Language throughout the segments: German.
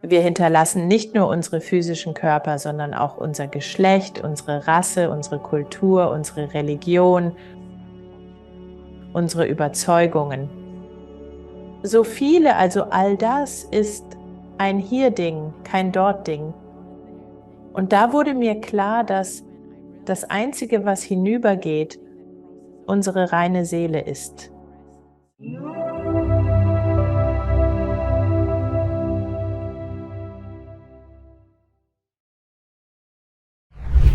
Wir hinterlassen nicht nur unsere physischen Körper, sondern auch unser Geschlecht, unsere Rasse, unsere Kultur, unsere Religion, unsere Überzeugungen. So viele, also all das ist ein Hier-Ding, kein Dort-Ding. Und da wurde mir klar, dass das Einzige, was hinübergeht, unsere reine Seele ist.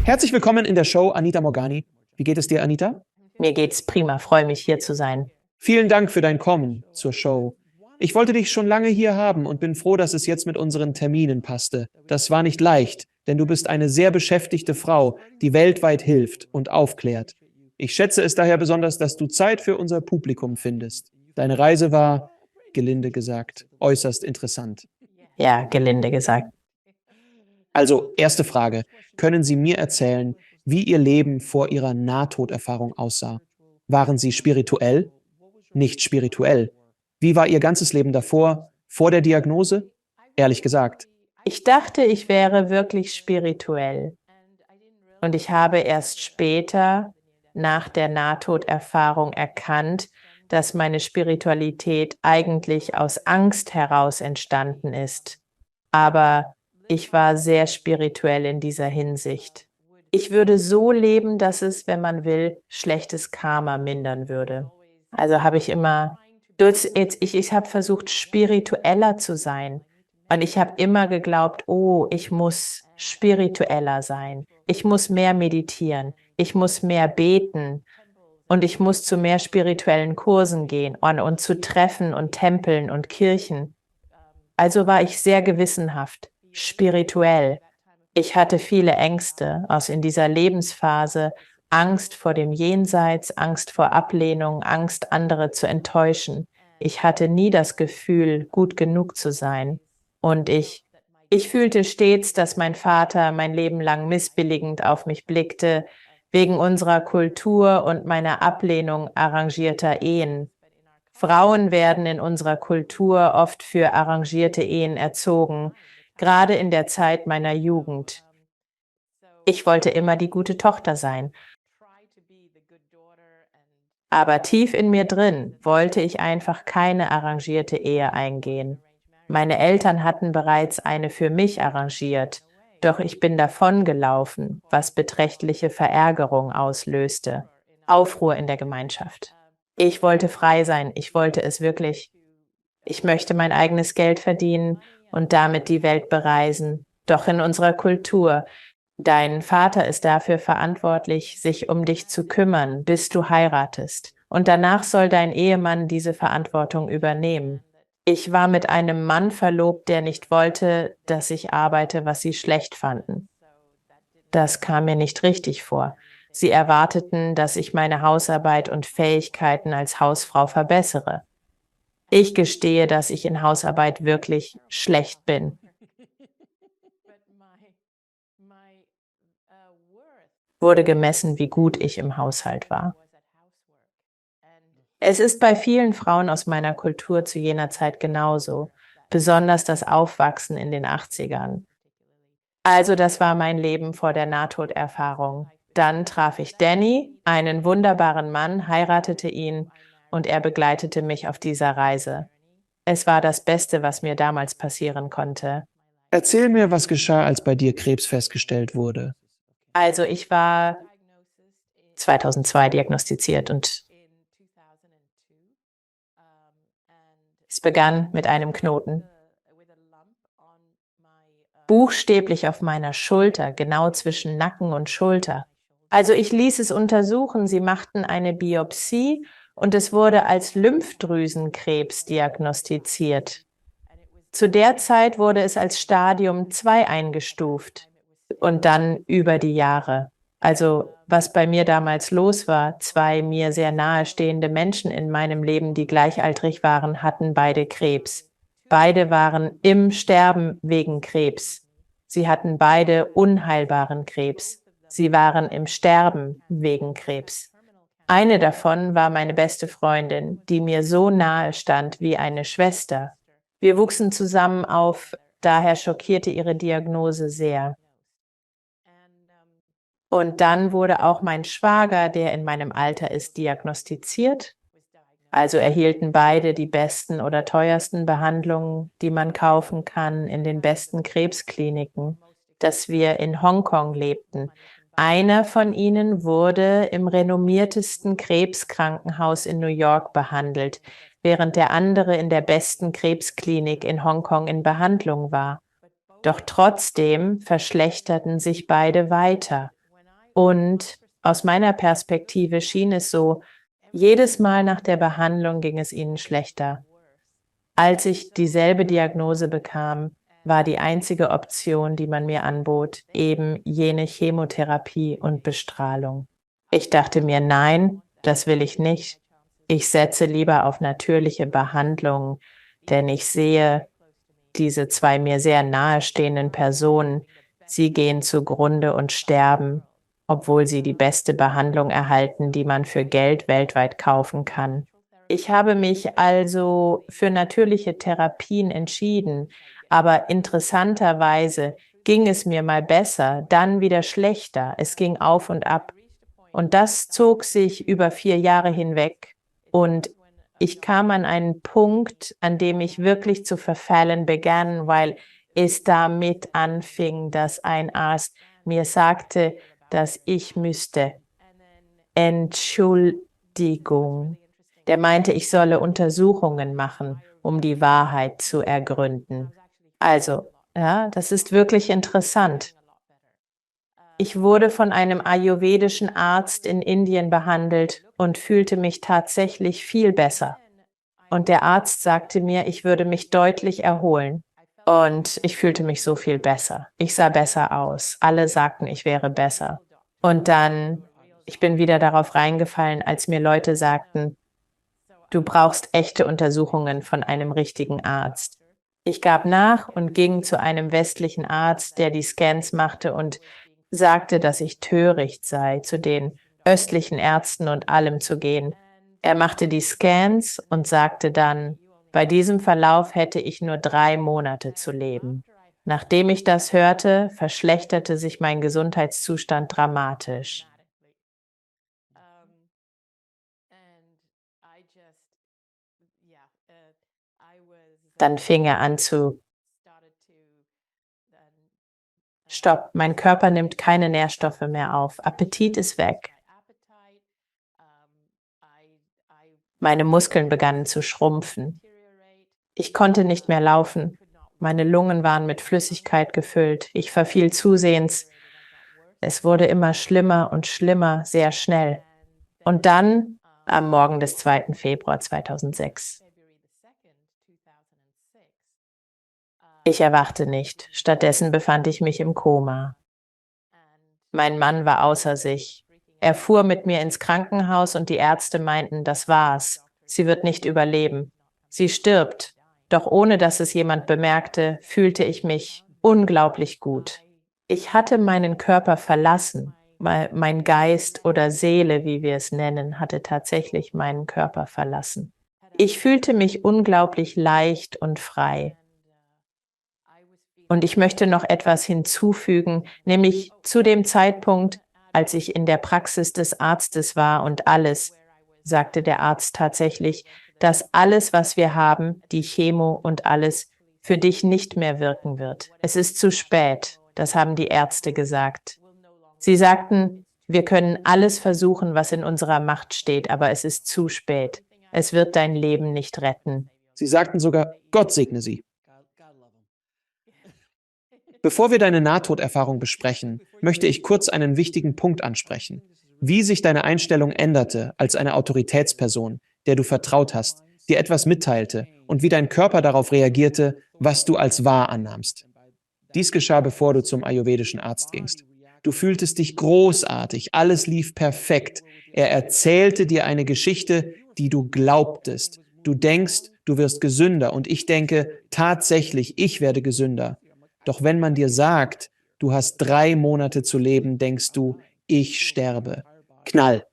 Herzlich willkommen in der Show, Anita Morgani. Wie geht es dir, Anita? Mir geht's prima, freue mich hier zu sein. Vielen Dank für dein Kommen zur Show. Ich wollte dich schon lange hier haben und bin froh, dass es jetzt mit unseren Terminen passte. Das war nicht leicht, denn du bist eine sehr beschäftigte Frau, die weltweit hilft und aufklärt. Ich schätze es daher besonders, dass du Zeit für unser Publikum findest. Deine Reise war, gelinde gesagt, äußerst interessant. Ja, gelinde gesagt. Also, erste Frage. Können Sie mir erzählen, wie Ihr Leben vor Ihrer Nahtoderfahrung aussah? Waren Sie spirituell? Nicht spirituell. Wie war Ihr ganzes Leben davor, vor der Diagnose? Ehrlich gesagt. Ich dachte, ich wäre wirklich spirituell. Und ich habe erst später, nach der Nahtoderfahrung, erkannt, dass meine Spiritualität eigentlich aus Angst heraus entstanden ist. Aber ich war sehr spirituell in dieser Hinsicht. Ich würde so leben, dass es, wenn man will, schlechtes Karma mindern würde. Also habe ich immer, ich habe versucht, spiritueller zu sein. Und ich habe immer geglaubt, oh, ich muss spiritueller sein. Ich muss mehr meditieren. Ich muss mehr beten. Und ich muss zu mehr spirituellen Kursen gehen und zu Treffen und Tempeln und Kirchen. Also war ich sehr gewissenhaft, spirituell. Ich hatte viele Ängste aus in dieser Lebensphase, Angst vor dem Jenseits, Angst vor Ablehnung, Angst, andere zu enttäuschen. Ich hatte nie das Gefühl, gut genug zu sein. Und ich fühlte stets, dass mein Vater mein Leben lang missbilligend auf mich blickte, wegen unserer Kultur und meiner Ablehnung arrangierter Ehen. Frauen werden in unserer Kultur oft für arrangierte Ehen erzogen, gerade in der Zeit meiner Jugend. Ich wollte immer die gute Tochter sein. Aber tief in mir drin wollte ich einfach keine arrangierte Ehe eingehen. Meine Eltern hatten bereits eine für mich arrangiert, doch ich bin davongelaufen, was beträchtliche Verärgerung auslöste, Aufruhr in der Gemeinschaft. Ich wollte frei sein, ich wollte es wirklich. Ich möchte mein eigenes Geld verdienen und damit die Welt bereisen. Doch in unserer Kultur, dein Vater ist dafür verantwortlich, sich um dich zu kümmern, bis du heiratest. Und danach soll dein Ehemann diese Verantwortung übernehmen. Ich war mit einem Mann verlobt, der nicht wollte, dass ich arbeite, was sie schlecht fanden. Das kam mir nicht richtig vor. Sie erwarteten, dass ich meine Hausarbeit und Fähigkeiten als Hausfrau verbessere. Ich gestehe, dass ich in Hausarbeit wirklich schlecht bin. Wurde gemessen, wie gut ich im Haushalt war. Es ist bei vielen Frauen aus meiner Kultur zu jener Zeit genauso, besonders das Aufwachsen in den 80ern. Also das war mein Leben vor der Nahtoderfahrung. Dann traf ich Danny, einen wunderbaren Mann, heiratete ihn und er begleitete mich auf dieser Reise. Es war das Beste, was mir damals passieren konnte. Erzähl mir, was geschah, als bei dir Krebs festgestellt wurde. Also ich war 2002 diagnostiziert und es begann mit einem Knoten. Buchstäblich auf meiner Schulter, genau zwischen Nacken und Schulter. Also ich ließ es untersuchen, sie machten eine Biopsie und es wurde als Lymphdrüsenkrebs diagnostiziert. Zu der Zeit wurde es als Stadium 2 eingestuft und dann über die Jahre. Also was bei mir damals los war, 2 mir sehr nahestehende Menschen in meinem Leben, die gleichaltrig waren, hatten beide Krebs. Beide waren im Sterben wegen Krebs. Sie hatten beide unheilbaren Krebs. Sie waren im Sterben wegen Krebs. Eine davon war meine beste Freundin, die mir so nahe stand wie eine Schwester. Wir wuchsen zusammen auf daher schockierte ihre Diagnose sehr. Und dann wurde auch mein Schwager, der in meinem Alter ist, diagnostiziert. Also erhielten beide die besten oder teuersten Behandlungen, die man kaufen kann in den besten Krebskliniken, dass wir in Hongkong lebten. Einer von ihnen wurde im renommiertesten Krebskrankenhaus in New York behandelt, während der andere in der besten Krebsklinik in Hongkong in Behandlung war. Doch trotzdem verschlechterten sich beide weiter. Und aus meiner Perspektive schien es so, jedes Mal nach der Behandlung ging es ihnen schlechter. Als ich dieselbe Diagnose bekam, war die einzige Option, die man mir anbot, eben jene Chemotherapie und Bestrahlung. Ich dachte mir, nein, das will ich nicht. Ich setze lieber auf natürliche Behandlung, denn ich sehe, diese zwei mir sehr nahestehenden Personen, sie gehen zugrunde und sterben, obwohl sie die beste Behandlung erhalten, die man für Geld weltweit kaufen kann. Ich habe mich also für natürliche Therapien entschieden, aber interessanterweise ging es mir mal besser, dann wieder schlechter. Es ging auf und ab. Und das zog sich über 4 Jahre hinweg. Und ich kam an einen Punkt, an dem ich wirklich zu verfallen begann, weil es damit anfing, dass ein Arzt mir sagte, dass ich müsste. Entschuldigung. Der meinte, ich solle Untersuchungen machen, um die Wahrheit zu ergründen. Also, ja, das ist wirklich interessant. Ich wurde von einem ayurvedischen Arzt in Indien behandelt und fühlte mich tatsächlich viel besser. Und der Arzt sagte mir, ich würde mich deutlich erholen. Und ich fühlte mich so viel besser. Ich sah besser aus. Alle sagten, ich wäre besser. Und dann, ich bin wieder darauf reingefallen, als mir Leute sagten, du brauchst echte Untersuchungen von einem richtigen Arzt. Ich gab nach und ging zu einem westlichen Arzt, der die Scans machte und sagte, dass ich töricht sei, zu den östlichen Ärzten und allem zu gehen. Er machte die Scans und sagte dann, bei diesem Verlauf hätte ich nur 3 Monate zu leben. Nachdem ich das hörte, verschlechterte sich mein Gesundheitszustand dramatisch. Dann fing er an zu, stopp, mein Körper nimmt keine Nährstoffe mehr auf, Appetit ist weg. Meine Muskeln begannen zu schrumpfen. Ich konnte nicht mehr laufen. Meine Lungen waren mit Flüssigkeit gefüllt. Ich verfiel zusehends. Es wurde immer schlimmer und schlimmer, sehr schnell. Und dann, am Morgen des 2. Februar 2006. Ich erwachte nicht. Stattdessen befand ich mich im Koma. Mein Mann war außer sich. Er fuhr mit mir ins Krankenhaus und die Ärzte meinten, das war's. Sie wird nicht überleben. Sie stirbt. Doch ohne dass es jemand bemerkte, fühlte ich mich unglaublich gut. Ich hatte meinen Körper verlassen. Mein Geist oder Seele, wie wir es nennen, hatte tatsächlich meinen Körper verlassen. Ich fühlte mich unglaublich leicht und frei. Und ich möchte noch etwas hinzufügen, nämlich zu dem Zeitpunkt, als ich in der Praxis des Arztes war und alles, sagte der Arzt tatsächlich, dass alles, was wir haben, die Chemo und alles, für dich nicht mehr wirken wird. Es ist zu spät, das haben die Ärzte gesagt. Sie sagten, wir können alles versuchen, was in unserer Macht steht, aber es ist zu spät. Es wird dein Leben nicht retten. Sie sagten sogar, Gott segne sie. Bevor wir deine Nahtoderfahrung besprechen, möchte ich kurz einen wichtigen Punkt ansprechen. Wie sich deine Einstellung änderte als eine Autoritätsperson, der du vertraut hast, dir etwas mitteilte und wie dein Körper darauf reagierte, was du als wahr annahmst. Dies geschah, bevor du zum ayurvedischen Arzt gingst. Du fühltest dich großartig, alles lief perfekt. Er erzählte dir eine Geschichte, die du glaubtest. Du denkst, du wirst gesünder und ich denke, tatsächlich, ich werde gesünder. Doch wenn man dir sagt, du hast 3 Monate zu leben, denkst du, ich sterbe. Knall.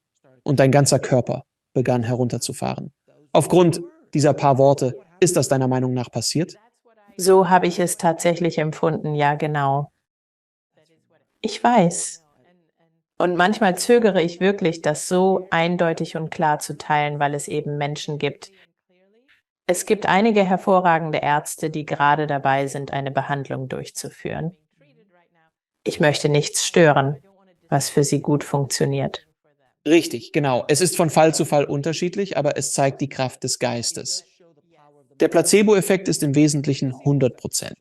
Und dein ganzer Körper begann herunterzufahren. Aufgrund dieser paar Worte, ist das deiner Meinung nach passiert? So habe ich es tatsächlich empfunden, ja genau. Ich weiß. Und manchmal zögere ich wirklich, das so eindeutig und klar zu teilen, weil es eben Menschen gibt. Es gibt einige hervorragende Ärzte, die gerade dabei sind, eine Behandlung durchzuführen. Ich möchte nichts stören, was für sie gut funktioniert. Richtig, genau. Es ist von Fall zu Fall unterschiedlich, aber es zeigt die Kraft des Geistes. Der Placebo-Effekt ist im Wesentlichen 100%.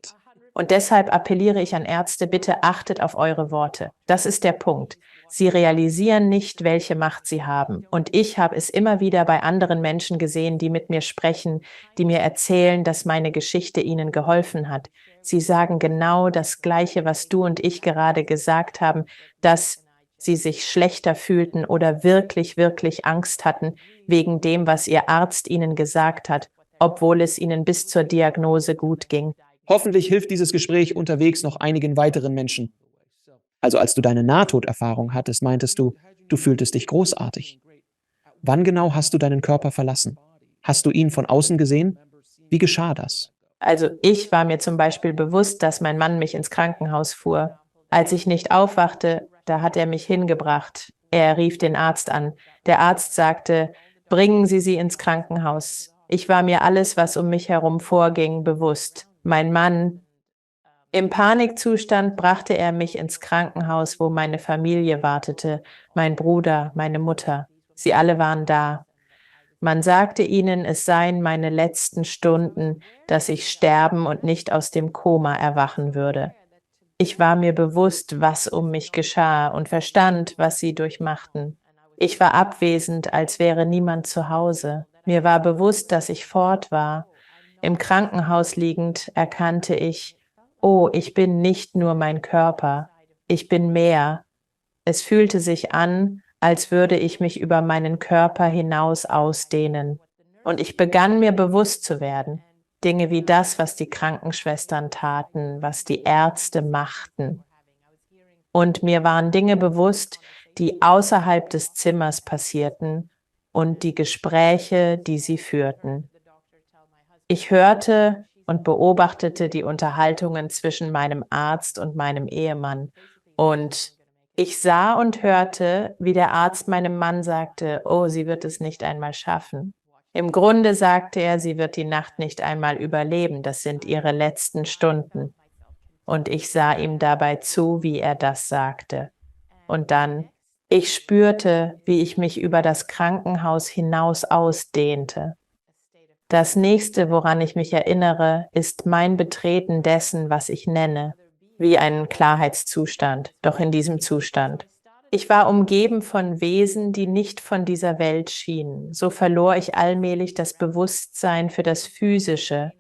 Und deshalb appelliere ich an Ärzte, bitte achtet auf eure Worte. Das ist der Punkt. Sie realisieren nicht, welche Macht sie haben. Und ich habe es immer wieder bei anderen Menschen gesehen, die mit mir sprechen, die mir erzählen, dass meine Geschichte ihnen geholfen hat. Sie sagen genau das Gleiche, was du und ich gerade gesagt haben, dass sie sich schlechter fühlten oder wirklich, wirklich Angst hatten wegen dem, was ihr Arzt ihnen gesagt hat, obwohl es ihnen bis zur Diagnose gut ging. Hoffentlich hilft dieses Gespräch unterwegs noch einigen weiteren Menschen. Also als du deine Nahtoderfahrung hattest, meintest du, du fühltest dich großartig. Wann genau hast du deinen Körper verlassen? Hast du ihn von außen gesehen? Wie geschah das? Also ich war mir zum Beispiel bewusst, dass mein Mann mich ins Krankenhaus fuhr. Als ich nicht aufwachte, da hat er mich hingebracht. Er rief den Arzt an. Der Arzt sagte, bringen Sie sie ins Krankenhaus. Ich war mir alles, was um mich herum vorging, bewusst. Mein Mann, im Panikzustand brachte er mich ins Krankenhaus, wo meine Familie wartete, mein Bruder, meine Mutter. Sie alle waren da. Man sagte ihnen, es seien meine letzten Stunden, dass ich sterben und nicht aus dem Koma erwachen würde. Ich war mir bewusst, was um mich geschah und verstand, was sie durchmachten. Ich war abwesend, als wäre niemand zu Hause. Mir war bewusst, dass ich fort war. Im Krankenhaus liegend erkannte ich, oh, ich bin nicht nur mein Körper, ich bin mehr. Es fühlte sich an, als würde ich mich über meinen Körper hinaus ausdehnen. Und ich begann mir bewusst zu werden, Dinge wie das, was die Krankenschwestern taten, was die Ärzte machten. Und mir waren Dinge bewusst, die außerhalb des Zimmers passierten und die Gespräche, die sie führten. Ich hörte und beobachtete die Unterhaltungen zwischen meinem Arzt und meinem Ehemann. Und ich sah und hörte, wie der Arzt meinem Mann sagte, oh, sie wird es nicht einmal schaffen. Im Grunde sagte er, sie wird die Nacht nicht einmal überleben, das sind ihre letzten Stunden. Und ich sah ihm dabei zu, wie er das sagte. Und dann, ich spürte, wie ich mich über das Krankenhaus hinaus ausdehnte. Das nächste, woran ich mich erinnere, ist mein Betreten dessen, was ich nenne, wie einen Klarheitszustand, doch in diesem Zustand. Ich war umgeben von Wesen, die nicht von dieser Welt schienen. So verlor ich allmählich das Bewusstsein für das Physische,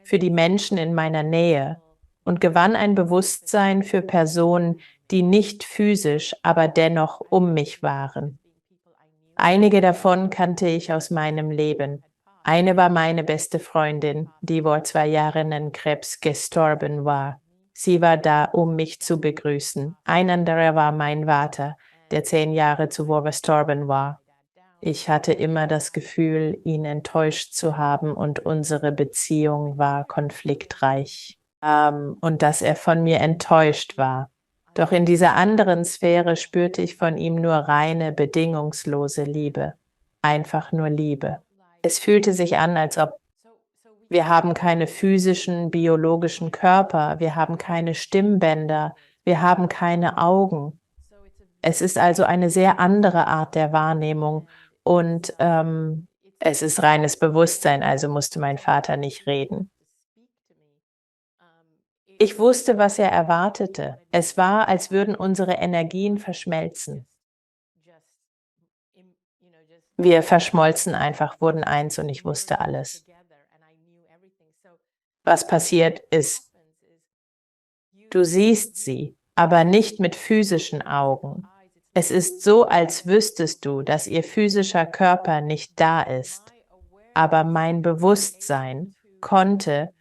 für die Menschen in meiner Nähe und gewann ein Bewusstsein für Personen, die nicht physisch, aber dennoch um mich waren. Einige davon kannte ich aus meinem Leben. Eine war meine beste Freundin, die vor 2 Jahren an Krebs gestorben war. Sie war da, um mich zu begrüßen. Ein anderer war mein Vater, der 10 Jahre zuvor verstorben war. Ich hatte immer das Gefühl, ihn enttäuscht zu haben und unsere Beziehung war konfliktreich. Und dass er von mir enttäuscht war. Doch in dieser anderen Sphäre spürte ich von ihm nur reine, bedingungslose Liebe. Einfach nur Liebe. Es fühlte sich an, als ob wir haben keine physischen, biologischen Körper, wir haben keine Stimmbänder, wir haben keine Augen. Es ist also eine sehr andere Art der Wahrnehmung und es ist reines Bewusstsein, also musste mein Vater nicht reden. Ich wusste, was er erwartete. Es war, als würden unsere Energien verschmelzen. Wir verschmolzen einfach, wurden eins und ich wusste alles. Was passiert ist, du siehst sie, aber nicht mit physischen Augen. Es ist so, als wüsstest du, dass ihr physischer Körper nicht da ist. Aber mein Bewusstsein konnte,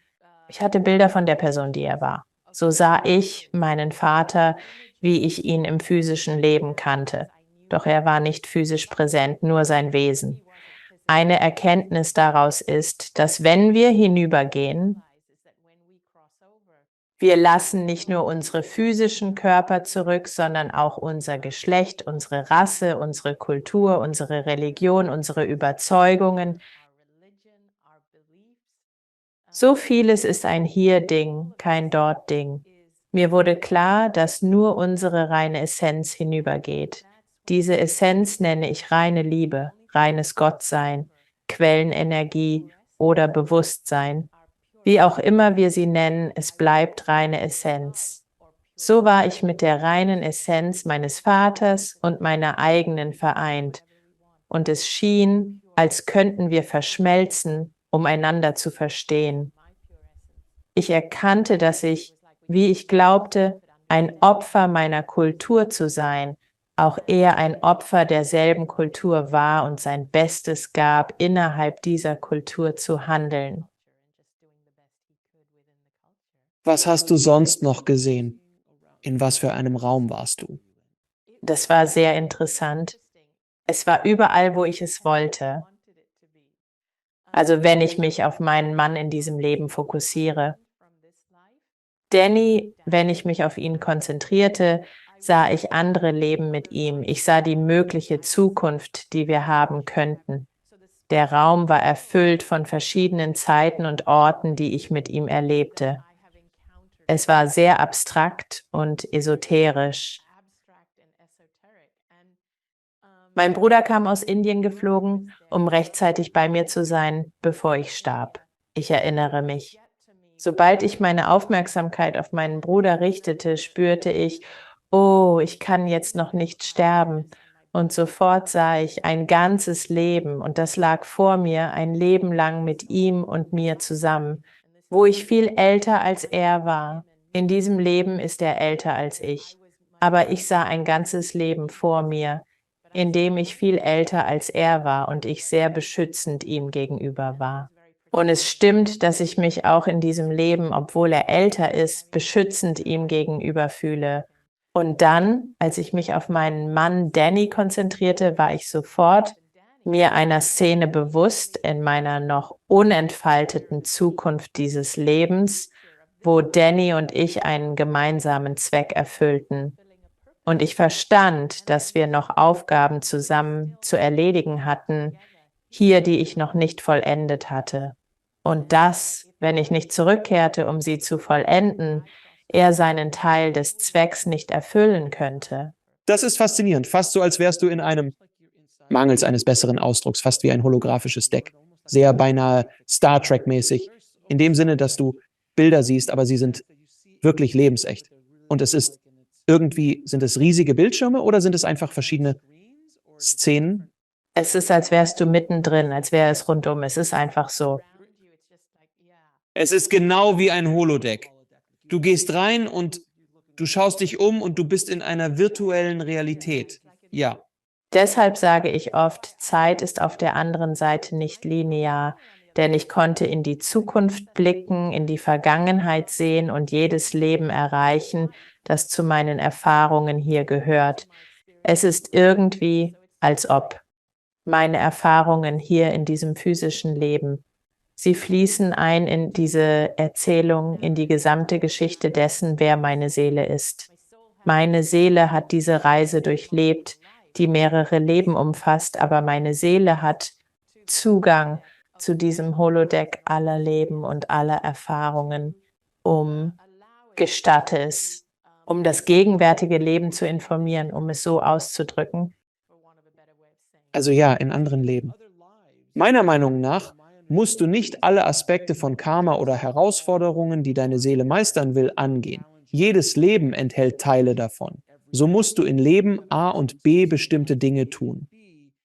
ich hatte Bilder von der Person, die er war. So sah ich meinen Vater, wie ich ihn im physischen Leben kannte. Doch er war nicht physisch präsent, nur sein Wesen. Eine Erkenntnis daraus ist, dass wenn wir hinübergehen, Wir lassen nicht nur unsere physischen Körper zurück, sondern auch unser Geschlecht, unsere Rasse, unsere Kultur, unsere Religion, unsere Überzeugungen. So vieles ist ein Hier-Ding, kein Dort-Ding. Mir wurde klar, dass nur unsere reine Essenz hinübergeht. Diese Essenz nenne ich reine Liebe, reines Gottsein, Quellenenergie oder Bewusstsein. Wie auch immer wir sie nennen, es bleibt reine Essenz. So war ich mit der reinen Essenz meines Vaters und meiner eigenen vereint. Und es schien, als könnten wir verschmelzen, um einander zu verstehen. Ich erkannte, dass ich, wie ich glaubte, ein Opfer meiner Kultur zu sein, auch er ein Opfer derselben Kultur war und sein Bestes gab, innerhalb dieser Kultur zu handeln. Was hast du sonst noch gesehen? In was für einem Raum warst du? Das war sehr interessant. Es war überall, wo ich es wollte. Also wenn ich mich auf meinen Mann in diesem Leben fokussiere. Danny, wenn ich mich auf ihn konzentrierte, sah ich andere Leben mit ihm. Ich sah die mögliche Zukunft, die wir haben könnten. Der Raum war erfüllt von verschiedenen Zeiten und Orten, die ich mit ihm erlebte. Es war sehr abstrakt und esoterisch. Mein Bruder kam aus Indien geflogen, um rechtzeitig bei mir zu sein, bevor ich starb. Ich erinnere mich. Sobald ich meine Aufmerksamkeit auf meinen Bruder richtete, spürte ich, oh, ich kann jetzt noch nicht sterben. Und sofort sah ich ein ganzes Leben, und das lag vor mir, ein Leben lang mit ihm und mir zusammen, wo ich viel älter als er war. In diesem Leben ist er älter als ich. Aber ich sah ein ganzes Leben vor mir, in dem ich viel älter als er war und ich sehr beschützend ihm gegenüber war. Und es stimmt, dass ich mich auch in diesem Leben, obwohl er älter ist, beschützend ihm gegenüber fühle. Und dann, als ich mich auf meinen Mann Danny konzentrierte, war ich sofort mir einer Szene bewusst in meiner noch unentfalteten Zukunft dieses Lebens, wo Danny und ich einen gemeinsamen Zweck erfüllten. Und ich verstand, dass wir noch Aufgaben zusammen zu erledigen hatten, hier, die ich noch nicht vollendet hatte. Und dass, wenn ich nicht zurückkehrte, um sie zu vollenden, er seinen Teil des Zwecks nicht erfüllen könnte. Das ist faszinierend, fast so, als wärst du in einem, mangels eines besseren Ausdrucks, fast wie ein holographisches Deck. Sehr beinahe Star Trek-mäßig. In dem Sinne, dass du Bilder siehst, aber sie sind wirklich lebensecht. Und es ist irgendwie, sind es riesige Bildschirme oder sind es einfach verschiedene Szenen? Es ist, als wärst du mittendrin, als wäre es rundum. Es ist einfach so. Es ist genau wie ein Holodeck. Du gehst rein und du schaust dich um und du bist in einer virtuellen Realität. Ja. Deshalb sage ich oft, Zeit ist auf der anderen Seite nicht linear, denn ich konnte in die Zukunft blicken, in die Vergangenheit sehen und jedes Leben erreichen, das zu meinen Erfahrungen hier gehört. Es ist irgendwie, als ob meine Erfahrungen hier in diesem physischen Leben. Sie fließen ein in diese Erzählung, in die gesamte Geschichte dessen, wer meine Seele ist. Meine Seele hat diese Reise durchlebt, die mehrere Leben umfasst, aber meine Seele hat Zugang zu diesem Holodeck aller Leben und aller Erfahrungen, gestatte es, um das gegenwärtige Leben zu informieren, um es so auszudrücken. Also ja, in anderen Leben. Meiner Meinung nach musst du nicht alle Aspekte von Karma oder Herausforderungen, die deine Seele meistern will, angehen. Jedes Leben enthält Teile davon. So musst du in Leben A und B bestimmte Dinge tun.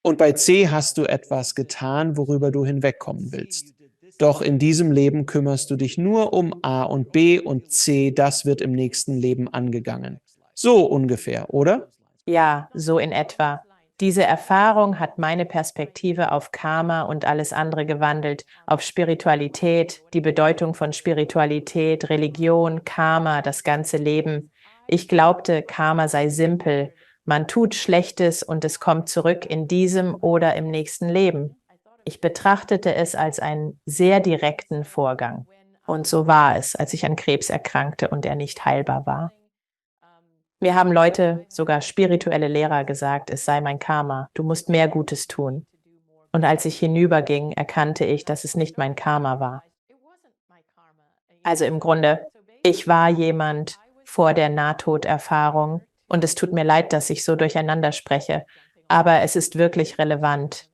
Und bei C hast du etwas getan, worüber du hinwegkommen willst. Doch in diesem Leben kümmerst du dich nur um A und B und C, das wird im nächsten Leben angegangen. So ungefähr, oder? Ja, so in etwa. Diese Erfahrung hat meine Perspektive auf Karma und alles andere gewandelt, auf Spiritualität, die Bedeutung von Spiritualität, Religion, Karma, das ganze Leben. Ich glaubte, Karma sei simpel. Man tut Schlechtes und es kommt zurück in diesem oder im nächsten Leben. Ich betrachtete es als einen sehr direkten Vorgang. Und so war es, als ich an Krebs erkrankte und er nicht heilbar war. Mir haben Leute, sogar spirituelle Lehrer, gesagt, es sei mein Karma, du musst mehr Gutes tun. Und als ich hinüberging, erkannte ich, dass es nicht mein Karma war. Also im Grunde, ich war jemand vor der Nahtoderfahrung und es tut mir leid, dass ich so durcheinander spreche, aber es ist wirklich relevant.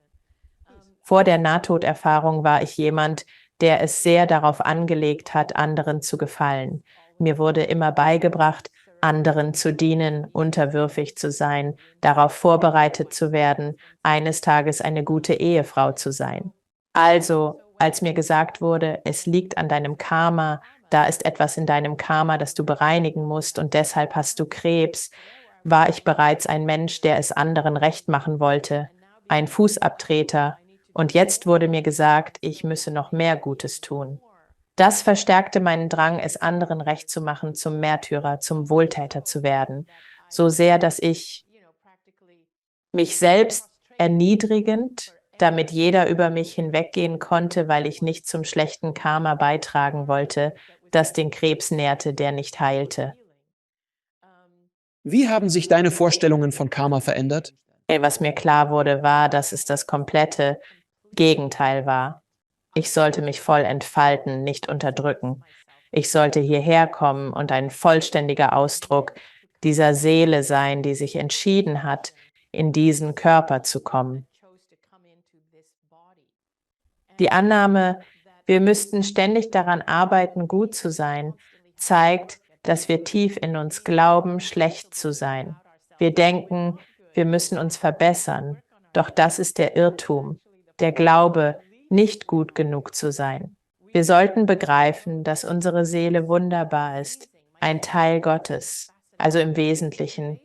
Vor der Nahtoderfahrung war ich jemand, der es sehr darauf angelegt hat, anderen zu gefallen. Mir wurde immer beigebracht, anderen zu dienen, unterwürfig zu sein, darauf vorbereitet zu werden, eines Tages eine gute Ehefrau zu sein. Also, als mir gesagt wurde, es liegt an deinem Karma, da ist etwas in deinem Karma, das du bereinigen musst und deshalb hast du Krebs, war ich bereits ein Mensch, der es anderen recht machen wollte, ein Fußabtreter, und jetzt wurde mir gesagt, ich müsse noch mehr Gutes tun. Das verstärkte meinen Drang, es anderen recht zu machen, zum Märtyrer, zum Wohltäter zu werden, so sehr, dass ich mich selbst erniedrigend, damit jeder über mich hinweggehen konnte, weil ich nicht zum schlechten Karma beitragen wollte, das den Krebs nährte, der nicht heilte. Wie haben sich deine Vorstellungen von Karma verändert? Was mir klar wurde, war, dass es das komplette Gegenteil war. Ich sollte mich voll entfalten, nicht unterdrücken. Ich sollte hierher kommen und ein vollständiger Ausdruck dieser Seele sein, die sich entschieden hat, in diesen Körper zu kommen. Die Annahme, wir müssten ständig daran arbeiten, gut zu sein, zeigt, dass wir tief in uns glauben, schlecht zu sein. Wir denken, wir müssen uns verbessern, doch das ist der Irrtum, der Glaube, nicht gut genug zu sein. Wir sollten begreifen, dass unsere Seele wunderbar ist, ein Teil Gottes, also im Wesentlichen.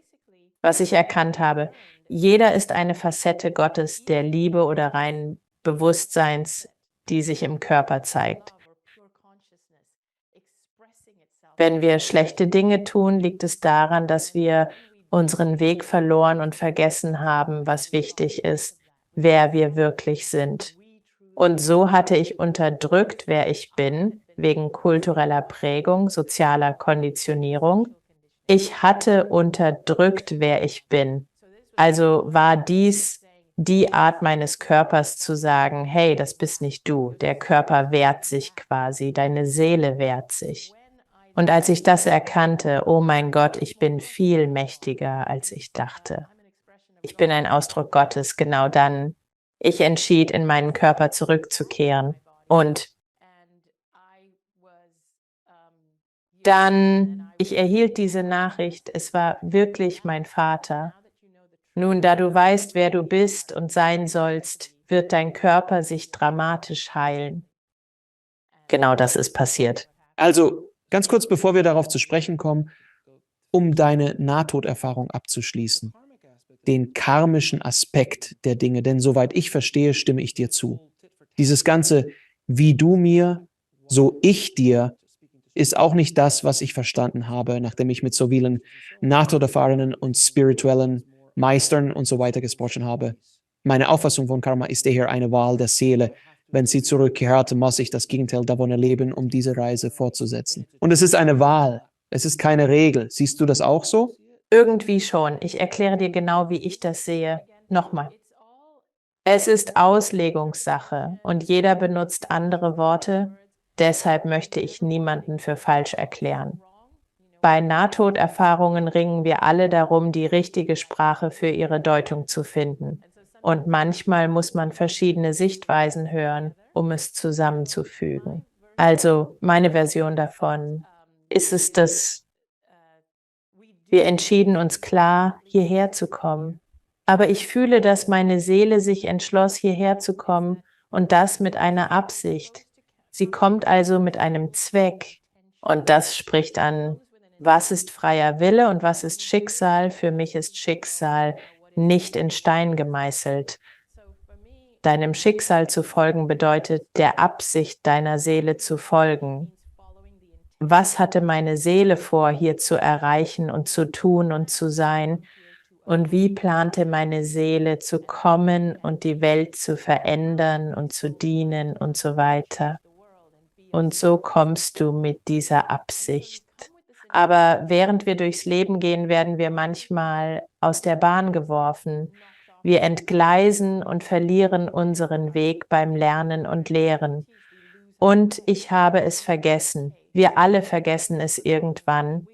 Was ich erkannt habe, jeder ist eine Facette Gottes, der Liebe oder reinen Bewusstseins, die sich im Körper zeigt. Wenn wir schlechte Dinge tun, liegt es daran, dass wir unseren Weg verloren und vergessen haben, was wichtig ist, wer wir wirklich sind. Und so hatte ich unterdrückt, wer ich bin, wegen kultureller Prägung, sozialer Konditionierung. Ich hatte unterdrückt, wer ich bin. Also war dies die Art meines Körpers zu sagen, hey, das bist nicht du. Der Körper wehrt sich quasi, deine Seele wehrt sich. Und als ich das erkannte, oh mein Gott, ich bin viel mächtiger, als ich dachte. Ich bin ein Ausdruck Gottes, genau dann. Ich entschied, in meinen Körper zurückzukehren. Und dann, ich erhielt diese Nachricht, es war wirklich mein Vater. Nun, da du weißt, wer du bist und sein sollst, wird dein Körper sich dramatisch heilen. Genau das ist passiert. Also, ganz kurz bevor wir darauf zu sprechen kommen, um deine Nahtoderfahrung abzuschließen, den karmischen Aspekt der Dinge, denn soweit ich verstehe, stimme ich dir zu. Dieses ganze, wie du mir, so ich dir, ist auch nicht das, was ich verstanden habe, nachdem ich mit so vielen Nahtoderfahrenen und spirituellen Meistern und so weiter gesprochen habe. Meine Auffassung von Karma ist daher eine Wahl der Seele. Wenn sie zurückkehrt, muss ich das Gegenteil davon erleben, um diese Reise fortzusetzen. Und es ist eine Wahl, es ist keine Regel. Siehst du das auch so? Irgendwie schon. Ich erkläre dir genau, wie ich das sehe. Nochmal. Es ist Auslegungssache und jeder benutzt andere Worte. Deshalb möchte ich niemanden für falsch erklären. Bei Nahtoderfahrungen ringen wir alle darum, die richtige Sprache für ihre Deutung zu finden. Und manchmal muss man verschiedene Sichtweisen hören, um es zusammenzufügen. Also meine Version davon ist es, dass wir entschieden uns klar, hierher zu kommen. Aber ich fühle, dass meine Seele sich entschloss, hierher zu kommen und das mit einer Absicht. Sie kommt also mit einem Zweck. Und das spricht an, was ist freier Wille und was ist Schicksal? Für mich ist Schicksal nicht in Stein gemeißelt. Deinem Schicksal zu folgen bedeutet, der Absicht deiner Seele zu folgen. Was hatte meine Seele vor, hier zu erreichen und zu tun und zu sein? Und wie plante meine Seele zu kommen und die Welt zu verändern und zu dienen und so weiter? Und so kommst du mit dieser Absicht. Aber während wir durchs Leben gehen, werden wir manchmal aus der Bahn geworfen. Wir entgleisen und verlieren unseren Weg beim Lernen und Lehren. Und ich habe es vergessen. Wir alle vergessen es irgendwann.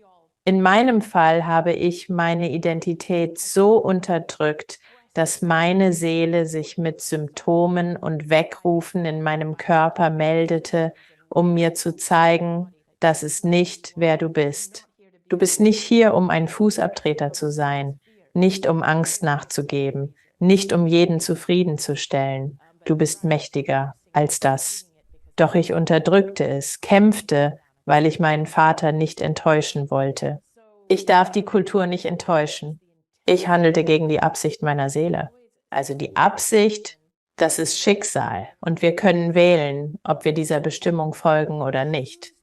In meinem Fall habe ich meine Identität so unterdrückt, dass meine Seele sich mit Symptomen und Wegrufen in meinem Körper meldete, um mir zu zeigen, das ist nicht, wer du bist. Du bist nicht hier, um ein Fußabtreter zu sein, nicht um Angst nachzugeben, nicht um jeden zufriedenzustellen. Du bist mächtiger als das. Doch ich unterdrückte es, kämpfte, weil ich meinen Vater nicht enttäuschen wollte. Ich darf die Kultur nicht enttäuschen. Ich handelte gegen die Absicht meiner Seele. Also die Absicht, das ist Schicksal und wir können wählen, ob wir dieser Bestimmung folgen oder nicht.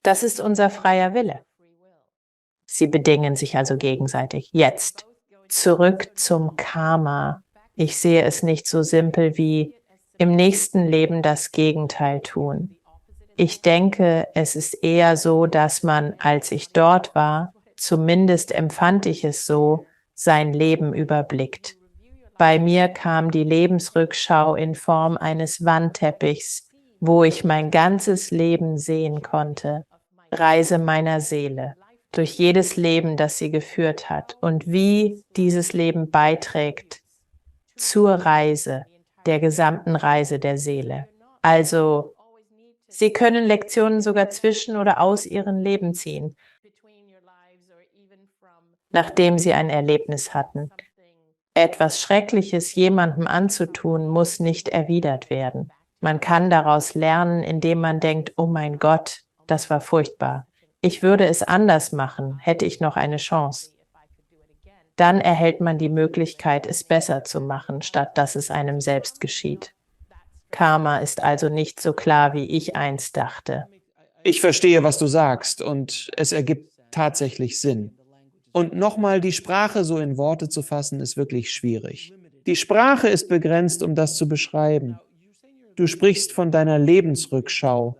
Das ist unser freier Wille. Sie bedingen sich also gegenseitig. Jetzt zurück zum Karma. Ich sehe es nicht so simpel wie im nächsten Leben das Gegenteil tun. Ich denke, es ist eher so, dass man, als ich dort war, zumindest empfand ich es so, sein Leben überblickt. Bei mir kam die Lebensrückschau in Form eines Wandteppichs, wo ich mein ganzes Leben sehen konnte. Reise meiner Seele, durch jedes Leben, das sie geführt hat und wie dieses Leben beiträgt zur Reise, der gesamten Reise der Seele. Also, Sie können Lektionen sogar zwischen oder aus ihrem Leben ziehen, nachdem sie ein Erlebnis hatten. Etwas Schreckliches jemandem anzutun, muss nicht erwidert werden. Man kann daraus lernen, indem man denkt, oh mein Gott, das war furchtbar. Ich würde es anders machen, hätte ich noch eine Chance. Dann erhält man die Möglichkeit, es besser zu machen, statt dass es einem selbst geschieht. Karma ist also nicht so klar, wie ich einst dachte. Ich verstehe, was du sagst, und es ergibt tatsächlich Sinn. Und nochmal, die Sprache so in Worte zu fassen, ist wirklich schwierig. Die Sprache ist begrenzt, um das zu beschreiben. Du sprichst von deiner Lebensrückschau,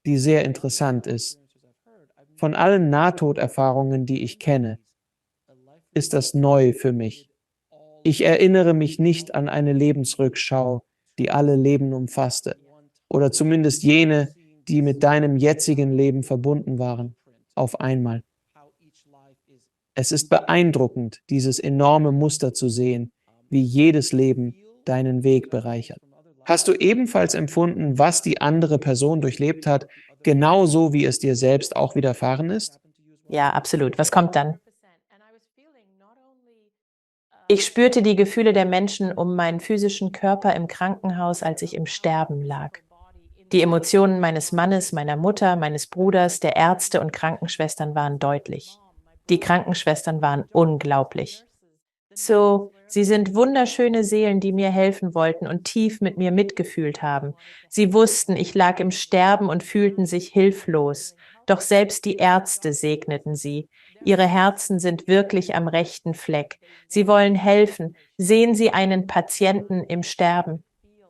die sehr interessant ist. Von allen Nahtoderfahrungen, die ich kenne, ist das neu für mich. Ich erinnere mich nicht an eine Lebensrückschau, die alle Leben umfasste, oder zumindest jene, die mit deinem jetzigen Leben verbunden waren, auf einmal. Es ist beeindruckend, dieses enorme Muster zu sehen, wie jedes Leben deinen Weg bereichert. Hast du ebenfalls empfunden, was die andere Person durchlebt hat, genauso wie es dir selbst auch widerfahren ist? Ja, absolut. Was kommt dann? Ich spürte die Gefühle der Menschen um meinen physischen Körper im Krankenhaus, als ich im Sterben lag. Die Emotionen meines Mannes, meiner Mutter, meines Bruders, der Ärzte und Krankenschwestern waren deutlich. Die Krankenschwestern waren unglaublich. So, sie sind wunderschöne Seelen, die mir helfen wollten und tief mit mir mitgefühlt haben. Sie wussten, ich lag im Sterben und fühlten sich hilflos. Doch selbst die Ärzte segneten sie. Ihre Herzen sind wirklich am rechten Fleck. Sie wollen helfen. Sehen Sie einen Patienten im Sterben.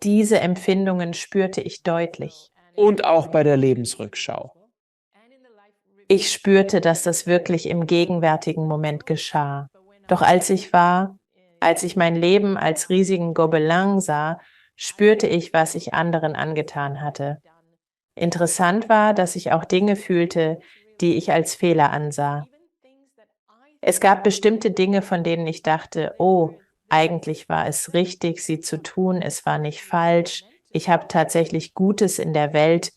Diese Empfindungen spürte ich deutlich. Und auch bei der Lebensrückschau. Ich spürte, dass das wirklich im gegenwärtigen Moment geschah. Doch als ich mein Leben als riesigen Gobelin sah, spürte ich, was ich anderen angetan hatte. Interessant war, dass ich auch Dinge fühlte, die ich als Fehler ansah. Es gab bestimmte Dinge, von denen ich dachte, oh, eigentlich war es richtig, sie zu tun, es war nicht falsch. Ich habe tatsächlich Gutes in der Welt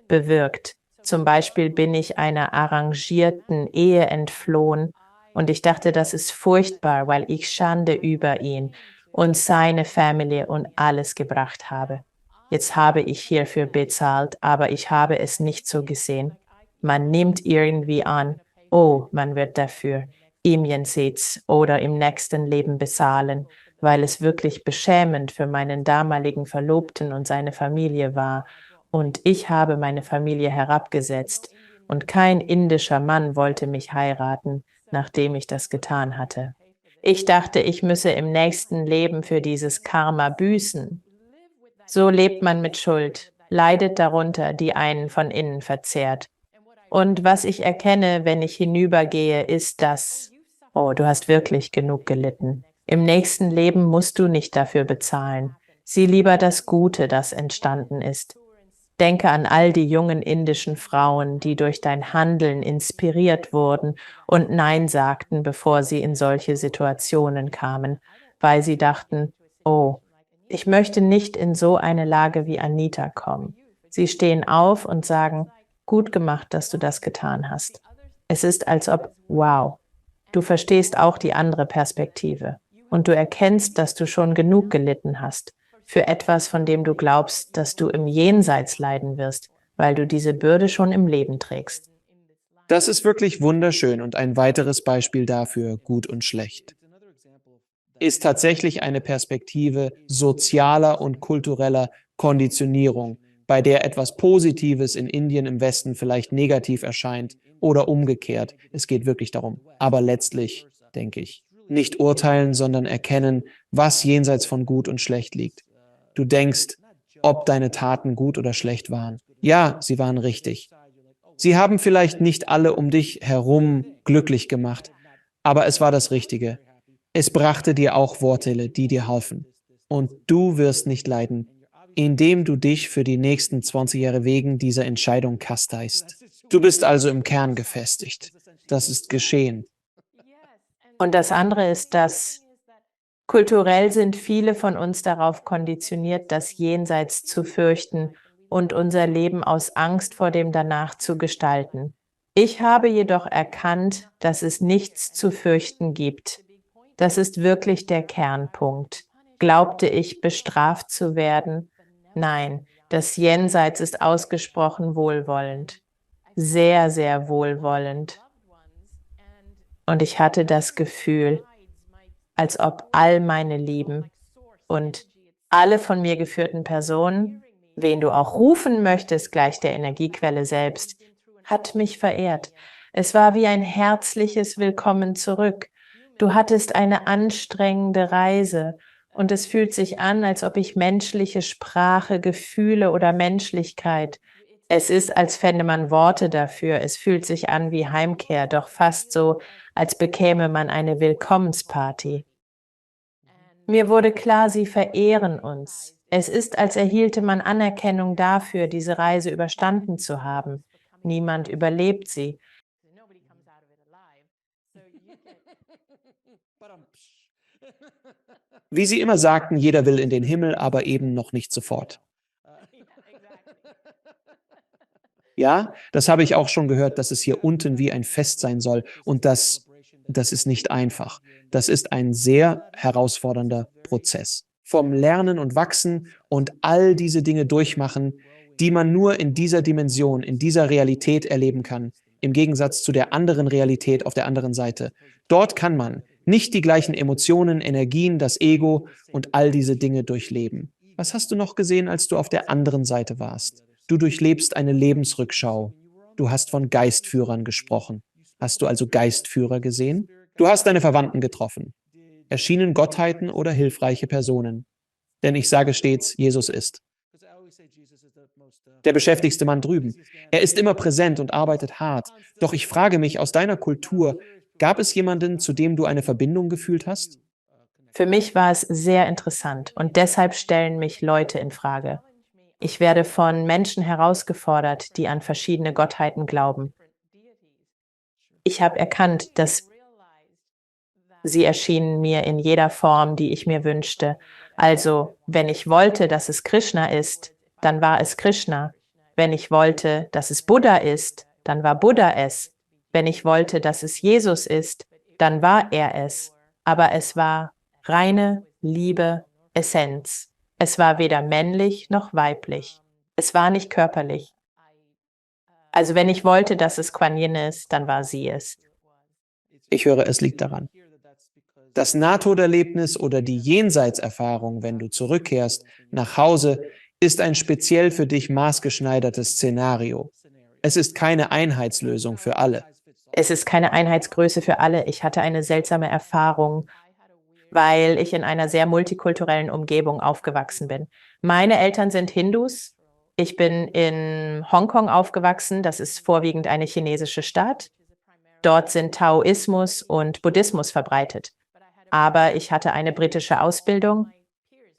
bewirkt. Zum Beispiel bin ich einer arrangierten Ehe entflohen und ich dachte, das ist furchtbar, weil ich Schande über ihn und seine Familie und alles gebracht habe. Jetzt habe ich hierfür bezahlt, aber ich habe es nicht so gesehen. Man nimmt irgendwie an, oh, man wird dafür ihm jenseits oder im nächsten Leben bezahlen, weil es wirklich beschämend für meinen damaligen Verlobten und seine Familie war. Und ich habe meine Familie herabgesetzt und kein indischer Mann wollte mich heiraten, nachdem ich das getan hatte. Ich dachte, ich müsse im nächsten Leben für dieses Karma büßen. So lebt man mit Schuld, leidet darunter, die einen von innen verzehrt. Und was ich erkenne, wenn ich hinübergehe, ist das, oh, du hast wirklich genug gelitten. Im nächsten Leben musst du nicht dafür bezahlen. Sieh lieber das Gute, das entstanden ist. Denke an all die jungen indischen Frauen, die durch dein Handeln inspiriert wurden und Nein sagten, bevor sie in solche Situationen kamen, weil sie dachten, oh, ich möchte nicht in so eine Lage wie Anita kommen. Sie stehen auf und sagen, gut gemacht, dass du das getan hast. Es ist, als ob, wow, du verstehst auch die andere Perspektive und du erkennst, dass du schon genug gelitten hast für etwas, von dem du glaubst, dass du im Jenseits leiden wirst, weil du diese Bürde schon im Leben trägst. Das ist wirklich wunderschön und ein weiteres Beispiel dafür, gut und schlecht. Ist tatsächlich eine Perspektive sozialer und kultureller Konditionierung, bei der etwas Positives in Indien im Westen vielleicht negativ erscheint oder umgekehrt. Es geht wirklich darum. Aber letztlich, denke ich, nicht urteilen, sondern erkennen, was jenseits von gut und schlecht liegt. Du denkst, ob deine Taten gut oder schlecht waren. Ja, sie waren richtig. Sie haben vielleicht nicht alle um dich herum glücklich gemacht, aber es war das Richtige. Es brachte dir auch Vorteile, die dir halfen. Und du wirst nicht leiden, indem du dich für die nächsten 20 Jahre wegen dieser Entscheidung kasteist. Du bist also im Kern gefestigt. Das ist geschehen. Und das andere ist, dass kulturell sind viele von uns darauf konditioniert, das Jenseits zu fürchten und unser Leben aus Angst vor dem Danach zu gestalten. Ich habe jedoch erkannt, dass es nichts zu fürchten gibt. Das ist wirklich der Kernpunkt. Glaubte ich, bestraft zu werden? Nein, das Jenseits ist ausgesprochen wohlwollend. Sehr, sehr wohlwollend. Und ich hatte das Gefühl, als ob all meine Lieben und alle von mir geführten Personen, wen du auch rufen möchtest, gleich der Energiequelle selbst, hat mich verehrt. Es war wie ein herzliches Willkommen zurück. Du hattest eine anstrengende Reise und es fühlt sich an, als ob ich menschliche Sprache, Gefühle oder Menschlichkeit. Es ist, als fände man Worte dafür. Es fühlt sich an wie Heimkehr, doch fast so, als bekäme man eine Willkommensparty. Mir wurde klar, sie verehren uns. Es ist, als erhielte man Anerkennung dafür, diese Reise überstanden zu haben. Niemand überlebt sie. Wie sie immer sagten, jeder will in den Himmel, aber eben noch nicht sofort. Ja, das habe ich auch schon gehört, dass es hier unten wie ein Fest sein soll. Und das ist nicht einfach. Das ist ein sehr herausfordernder Prozess. Vom Lernen und Wachsen und all diese Dinge durchmachen, die man nur in dieser Dimension, in dieser Realität erleben kann, im Gegensatz zu der anderen Realität auf der anderen Seite. Dort kann man nicht die gleichen Emotionen, Energien, das Ego und all diese Dinge durchleben. Was hast du noch gesehen, als du auf der anderen Seite warst? Du durchlebst eine Lebensrückschau. Du hast von Geistführern gesprochen. Hast du also Geistführer gesehen? Du hast deine Verwandten getroffen. Erschienen Gottheiten oder hilfreiche Personen. Denn ich sage stets, Jesus ist der beschäftigste Mann drüben. Er ist immer präsent und arbeitet hart. Doch ich frage mich, aus deiner Kultur, gab es jemanden, zu dem du eine Verbindung gefühlt hast? Für mich war es sehr interessant und deshalb stellen mich Leute in Frage. Ich werde von Menschen herausgefordert, die an verschiedene Gottheiten glauben. Ich habe erkannt, dass sie erschienen mir in jeder Form, die ich mir wünschte. Also, wenn ich wollte, dass es Krishna ist, dann war es Krishna. Wenn ich wollte, dass es Buddha ist, dann war Buddha es. Wenn ich wollte, dass es Jesus ist, dann war er es. Aber es war reine Liebe, Essenz. Es war weder männlich noch weiblich. Es war nicht körperlich. Also wenn ich wollte, dass es Kuan Yin ist, dann war sie es. Ich höre, es liegt daran. Das Nahtoderlebnis oder die Jenseitserfahrung, wenn du zurückkehrst nach Hause, ist ein speziell für dich maßgeschneidertes Szenario. Es ist keine Einheitslösung für alle. Es ist keine Einheitsgröße für alle. Ich hatte eine seltsame Erfahrung, weil ich in einer sehr multikulturellen Umgebung aufgewachsen bin. Meine Eltern sind Hindus Ich bin in Hongkong aufgewachsen. Das ist vorwiegend eine chinesische Stadt. Dort sind Taoismus und Buddhismus verbreitet. Aber ich hatte eine britische Ausbildung,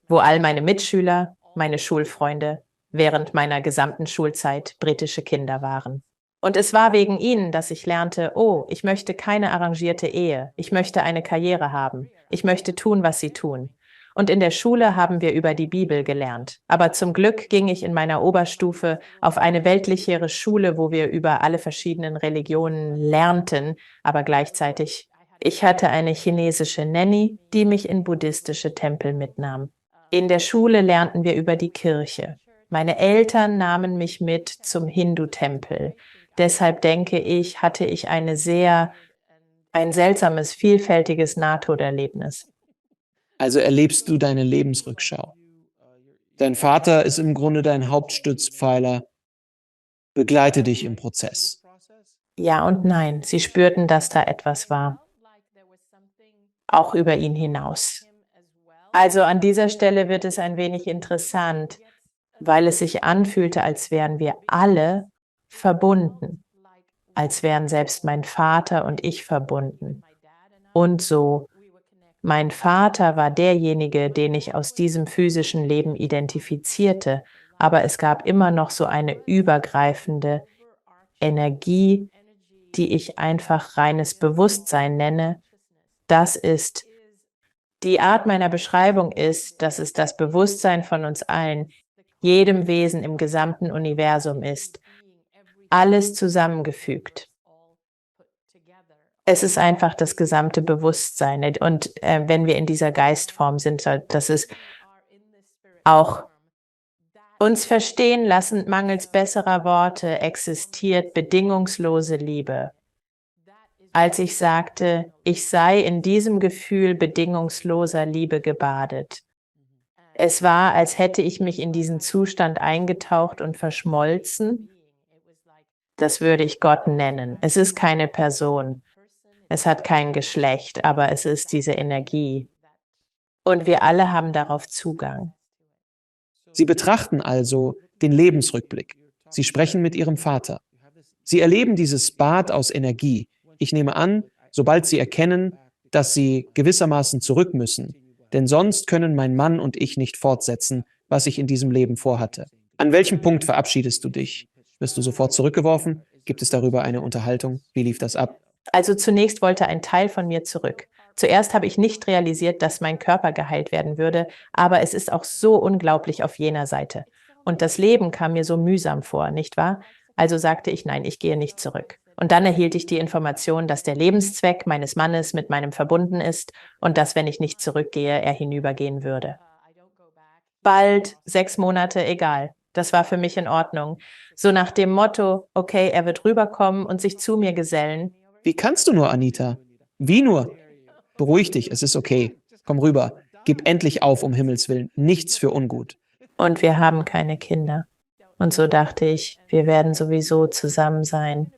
wo all meine Mitschüler, meine Schulfreunde während meiner gesamten Schulzeit britische Kinder waren. Und es war wegen ihnen, dass ich lernte, oh, ich möchte keine arrangierte Ehe, ich möchte eine Karriere haben, ich möchte tun, was sie tun. Und in der Schule haben wir über die Bibel gelernt. Aber zum Glück ging ich in meiner Oberstufe auf eine weltlichere Schule, wo wir über alle verschiedenen Religionen lernten, aber gleichzeitig, ich hatte eine chinesische Nanny, die mich in buddhistische Tempel mitnahm. In der Schule lernten wir über die Kirche. Meine Eltern nahmen mich mit zum Hindu-Tempel. Deshalb denke ich, hatte ich ein seltsames, vielfältiges Nahtoderlebnis. Also erlebst du deine Lebensrückschau. Dein Vater ist im Grunde dein Hauptstützpfeiler. Begleite dich im Prozess. Ja und nein, sie spürten, dass da etwas war, auch über ihn hinaus. Also an dieser Stelle wird es ein wenig interessant, weil es sich anfühlte, als wären wir alle verbunden, als wären selbst mein Vater und ich verbunden. Und so, mein Vater war derjenige, den ich aus diesem physischen Leben identifizierte, aber es gab immer noch so eine übergreifende Energie, die ich einfach reines Bewusstsein nenne. Das ist, die Art meiner Beschreibung ist, dass es das Bewusstsein von uns allen, jedem Wesen im gesamten Universum ist, alles zusammengefügt. Es ist einfach das gesamte Bewusstsein. Und wenn wir in dieser Geistform sind, das ist auch uns verstehen lassen, mangels besserer Worte, existiert bedingungslose Liebe. Als ich sagte, ich sei in diesem Gefühl bedingungsloser Liebe gebadet. Es war, als hätte ich mich in diesen Zustand eingetaucht und verschmolzen. Das würde ich Gott nennen. Es ist keine Person. Es hat kein Geschlecht, aber es ist diese Energie. Und wir alle haben darauf Zugang. Sie betrachten also den Lebensrückblick. Sie sprechen mit ihrem Vater. Sie erleben dieses Bad aus Energie. Ich nehme an, sobald sie erkennen, dass sie gewissermaßen zurück müssen, denn sonst können mein Mann und ich nicht fortsetzen, was ich in diesem Leben vorhatte. An welchem Punkt verabschiedest du dich? Wirst du sofort zurückgeworfen? Gibt es darüber eine Unterhaltung? Wie lief das ab? Also zunächst wollte ein Teil von mir zurück. Zuerst habe ich nicht realisiert, dass mein Körper geheilt werden würde, aber es ist auch so unglaublich auf jener Seite. Und das Leben kam mir so mühsam vor, nicht wahr? Also sagte ich, nein, ich gehe nicht zurück. Und dann erhielt ich die Information, dass der Lebenszweck meines Mannes mit meinem verbunden ist und dass, wenn ich nicht zurückgehe, er hinübergehen würde. Bald, 6 Monate, egal. Das war für mich in Ordnung. So nach dem Motto, okay, er wird rüberkommen und sich zu mir gesellen. Wie kannst du nur, Anita? Wie nur? Beruhig dich, es ist okay. Komm rüber. Gib endlich auf, um Himmels Willen. Nichts für ungut. Und wir haben keine Kinder. Und so dachte ich, wir werden sowieso zusammen sein.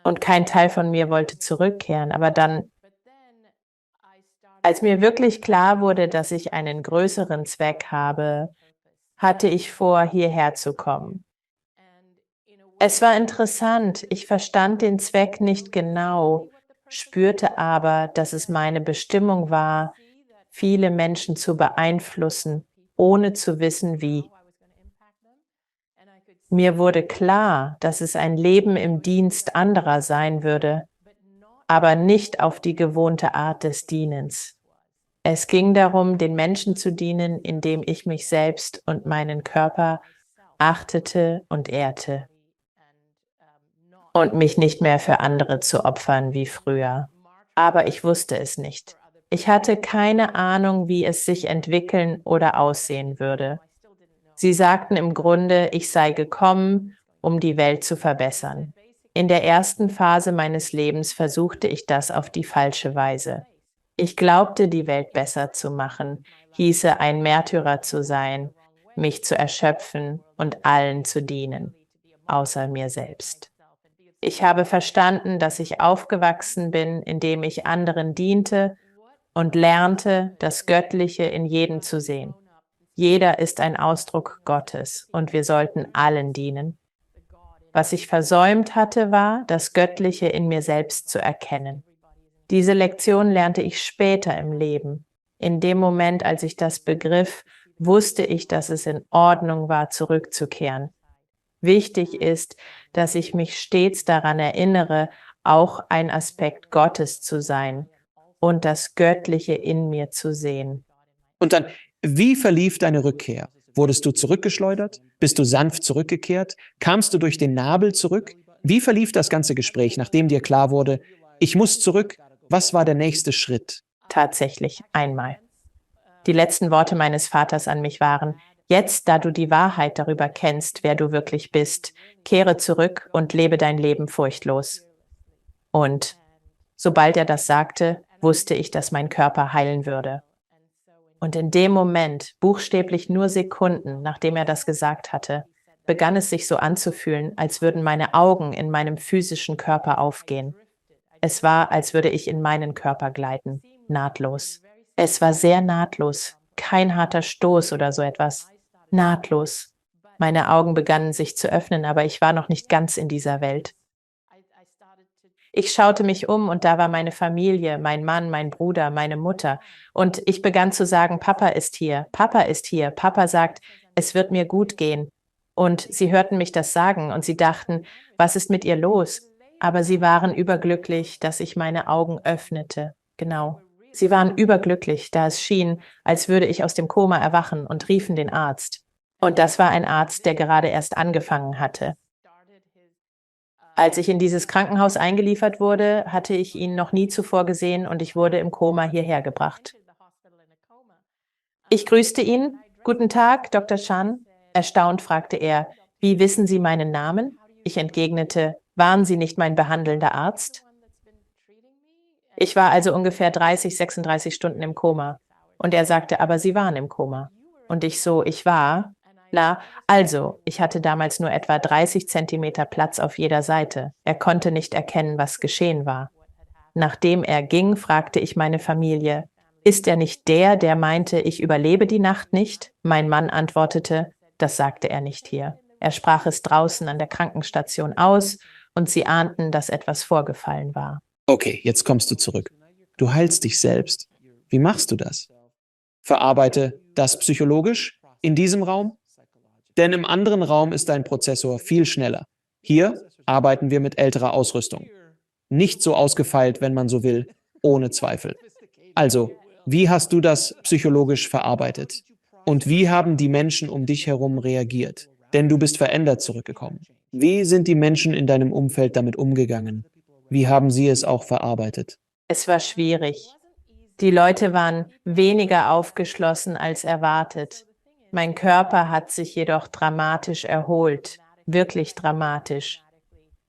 Und kein Teil von mir wollte zurückkehren. Aber dann, als mir wirklich klar wurde, dass ich einen größeren Zweck habe, hatte ich vor, hierher zu kommen. Es war interessant. Ich verstand den Zweck nicht genau, spürte aber, dass es meine Bestimmung war, viele Menschen zu beeinflussen, ohne zu wissen, wie. Mir wurde klar, dass es ein Leben im Dienst anderer sein würde, aber nicht auf die gewohnte Art des Dienens. Es ging darum, den Menschen zu dienen, indem ich mich selbst und meinen Körper achtete und ehrte und mich nicht mehr für andere zu opfern wie früher. Aber ich wusste es nicht. Ich hatte keine Ahnung, wie es sich entwickeln oder aussehen würde. Sie sagten im Grunde, ich sei gekommen, um die Welt zu verbessern. In der ersten Phase meines Lebens versuchte ich das auf die falsche Weise. Ich glaubte, die Welt besser zu machen, hieße ein Märtyrer zu sein, mich zu erschöpfen und allen zu dienen, außer mir selbst. Ich habe verstanden, dass ich aufgewachsen bin, indem ich anderen diente und lernte, das Göttliche in jedem zu sehen. Jeder ist ein Ausdruck Gottes und wir sollten allen dienen. Was ich versäumt hatte, war, das Göttliche in mir selbst zu erkennen. Diese Lektion lernte ich später im Leben. In dem Moment, als ich das begriff, wusste ich, dass es in Ordnung war, zurückzukehren. Wichtig ist, dass ich mich stets daran erinnere, auch ein Aspekt Gottes zu sein und das Göttliche in mir zu sehen. Und dann, wie verlief deine Rückkehr? Wurdest du zurückgeschleudert? Bist du sanft zurückgekehrt? Kamst du durch den Nabel zurück? Wie verlief das ganze Gespräch, nachdem dir klar wurde, ich muss zurück? Was war der nächste Schritt? Tatsächlich einmal. Die letzten Worte meines Vaters an mich waren: Jetzt, da du die Wahrheit darüber kennst, wer du wirklich bist, kehre zurück und lebe dein Leben furchtlos. Und sobald er das sagte, wusste ich, dass mein Körper heilen würde. Und in dem Moment, buchstäblich nur Sekunden, nachdem er das gesagt hatte, begann es sich so anzufühlen, als würden meine Augen in meinem physischen Körper aufgehen. Es war, als würde ich in meinen Körper gleiten, nahtlos. Es war sehr nahtlos, kein harter Stoß oder so etwas. Nahtlos. Meine Augen begannen sich zu öffnen, aber ich war noch nicht ganz in dieser Welt. Ich schaute mich um und da war meine Familie, mein Mann, mein Bruder, meine Mutter. Und ich begann zu sagen, Papa ist hier, Papa ist hier. Papa sagt, es wird mir gut gehen. Und sie hörten mich das sagen und sie dachten, was ist mit ihr los? Aber sie waren überglücklich, dass ich meine Augen öffnete. Genau. Sie waren überglücklich, da es schien, als würde ich aus dem Koma erwachen und riefen den Arzt. Und das war ein Arzt, der gerade erst angefangen hatte. Als ich in dieses Krankenhaus eingeliefert wurde, hatte ich ihn noch nie zuvor gesehen und ich wurde im Koma hierher gebracht. Ich grüßte ihn. Guten Tag, Dr. Chan. Erstaunt fragte er, wie wissen Sie meinen Namen? Ich entgegnete, waren Sie nicht mein behandelnder Arzt? Ich war also ungefähr 36 Stunden im Koma. Und er sagte, aber Sie waren im Koma. Und ich so, ich war. Also, ich hatte damals nur etwa 30 Zentimeter Platz auf jeder Seite. Er konnte nicht erkennen, was geschehen war. Nachdem er ging, fragte ich meine Familie, ist er nicht der meinte, ich überlebe die Nacht nicht? Mein Mann antwortete, das sagte er nicht hier. Er sprach es draußen an der Krankenstation aus und sie ahnten, dass etwas vorgefallen war. Okay, jetzt kommst du zurück. Du heilst dich selbst. Wie machst du das? Verarbeite das psychologisch in diesem Raum? Denn im anderen Raum ist dein Prozessor viel schneller. Hier arbeiten wir mit älterer Ausrüstung. Nicht so ausgefeilt, wenn man so will, ohne Zweifel. Also, wie hast du das psychologisch verarbeitet? Und wie haben die Menschen um dich herum reagiert? Denn du bist verändert zurückgekommen. Wie sind die Menschen in deinem Umfeld damit umgegangen? Wie haben sie es auch verarbeitet? Es war schwierig. Die Leute waren weniger aufgeschlossen als erwartet. Mein Körper hat sich jedoch dramatisch erholt, wirklich dramatisch.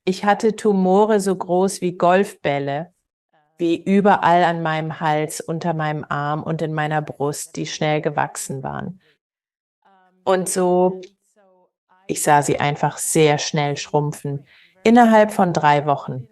Ich hatte Tumore so groß wie Golfbälle, wie überall an meinem Hals, unter meinem Arm und in meiner Brust, die schnell gewachsen waren. Und so, ich sah sie einfach sehr schnell schrumpfen, innerhalb von 3 Wochen.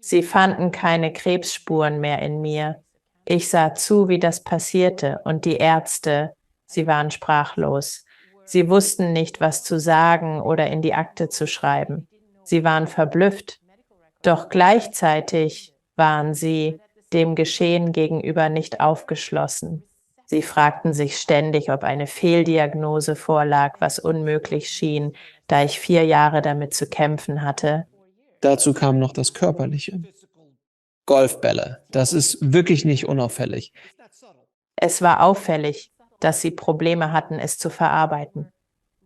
Sie fanden keine Krebsspuren mehr in mir. Ich sah zu, wie das passierte, und die Ärzte, sie waren sprachlos. Sie wussten nicht, was zu sagen oder in die Akte zu schreiben. Sie waren verblüfft. Doch gleichzeitig waren sie dem Geschehen gegenüber nicht aufgeschlossen. Sie fragten sich ständig, ob eine Fehldiagnose vorlag, was unmöglich schien, da ich 4 Jahre damit zu kämpfen hatte. Dazu kam noch das Körperliche. Golfbälle, das ist wirklich nicht unauffällig. Es war auffällig, dass sie Probleme hatten, es zu verarbeiten.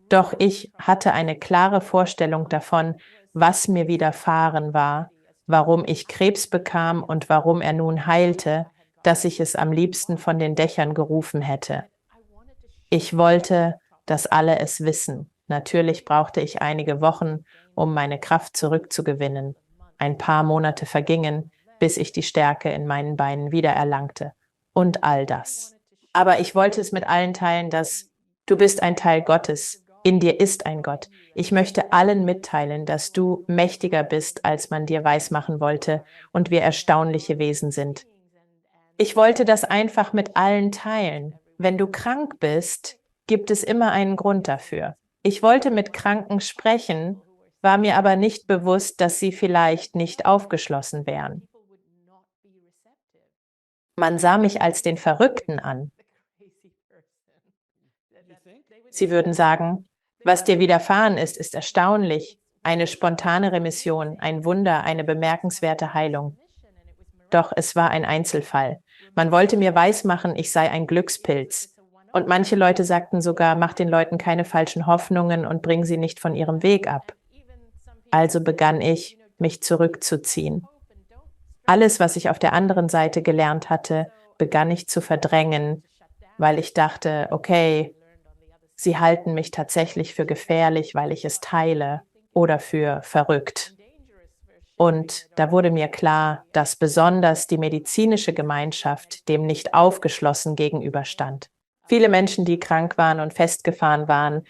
Doch ich hatte eine klare Vorstellung davon, was mir widerfahren war, warum ich Krebs bekam und warum er nun heilte, dass ich es am liebsten von den Dächern gerufen hätte. Ich wollte, dass alle es wissen. Natürlich brauchte ich einige Wochen, um meine Kraft zurückzugewinnen. Ein paar Monate vergingen, bis ich die Stärke in meinen Beinen wiedererlangte. Und all das. Aber ich wollte es mit allen teilen, dass du bist ein Teil Gottes. In dir ist ein Gott. Ich möchte allen mitteilen, dass du mächtiger bist, als man dir weismachen wollte und wir erstaunliche Wesen sind. Ich wollte das einfach mit allen teilen. Wenn du krank bist, gibt es immer einen Grund dafür. Ich wollte mit Kranken sprechen, war mir aber nicht bewusst, dass sie vielleicht nicht aufgeschlossen wären. Man sah mich als den Verrückten an. Sie würden sagen, was dir widerfahren ist, ist erstaunlich. Eine spontane Remission, ein Wunder, eine bemerkenswerte Heilung. Doch es war ein Einzelfall. Man wollte mir weismachen, ich sei ein Glückspilz. Und manche Leute sagten sogar, mach den Leuten keine falschen Hoffnungen und bring sie nicht von ihrem Weg ab. Also begann ich, mich zurückzuziehen. Alles, was ich auf der anderen Seite gelernt hatte, begann ich zu verdrängen, weil ich dachte, okay, sie halten mich tatsächlich für gefährlich, weil ich es teile, oder für verrückt. Und da wurde mir klar, dass besonders die medizinische Gemeinschaft dem nicht aufgeschlossen gegenüberstand. Viele Menschen, die krank waren und festgefahren waren,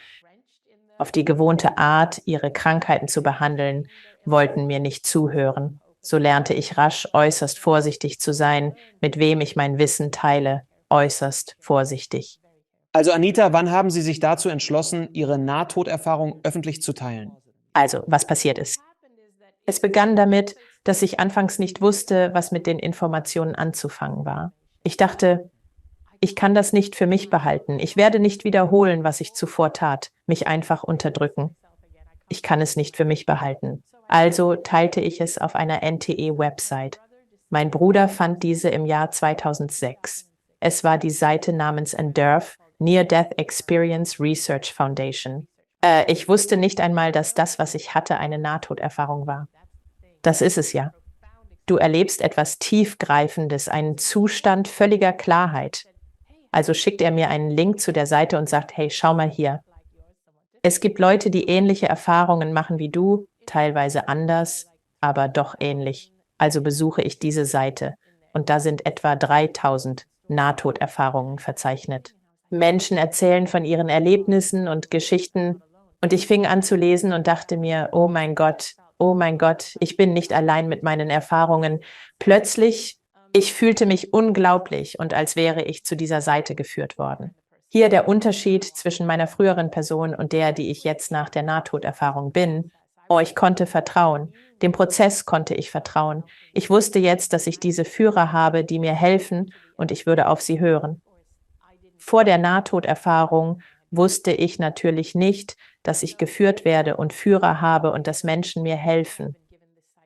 auf die gewohnte Art, ihre Krankheiten zu behandeln, wollten mir nicht zuhören. So lernte ich rasch, äußerst vorsichtig zu sein, mit wem ich mein Wissen teile, äußerst vorsichtig. Also Anita, wann haben Sie sich dazu entschlossen, Ihre Nahtoderfahrung öffentlich zu teilen? Also, was passiert ist. Es begann damit, dass ich anfangs nicht wusste, was mit den Informationen anzufangen war. Ich dachte, ich kann das nicht für mich behalten. Ich werde nicht wiederholen, was ich zuvor tat, mich einfach unterdrücken. Ich kann es nicht für mich behalten. Also teilte ich es auf einer NTE-Website. Mein Bruder fand diese im Jahr 2006. Es war die Seite namens NDERF, Near-Death Experience Research Foundation. Ich wusste nicht einmal, dass das, was ich hatte, eine Nahtoderfahrung war. Das ist es ja. Du erlebst etwas Tiefgreifendes, einen Zustand völliger Klarheit. Also schickt er mir einen Link zu der Seite und sagt, hey, schau mal hier. Es gibt Leute, die ähnliche Erfahrungen machen wie du, teilweise anders, aber doch ähnlich. Also besuche ich diese Seite und da sind etwa 3000 Nahtoderfahrungen verzeichnet. Menschen erzählen von ihren Erlebnissen und Geschichten und ich fing an zu lesen und dachte mir, oh mein Gott, ich bin nicht allein mit meinen Erfahrungen. Plötzlich, ich fühlte mich unglaublich und als wäre ich zu dieser Seite geführt worden. Hier der Unterschied zwischen meiner früheren Person und der, die ich jetzt nach der Nahtoderfahrung bin. Oh, ich konnte vertrauen. Dem Prozess konnte ich vertrauen. Ich wusste jetzt, dass ich diese Führer habe, die mir helfen und ich würde auf sie hören. Vor der Nahtoderfahrung wusste ich natürlich nicht, dass ich geführt werde und Führer habe und dass Menschen mir helfen.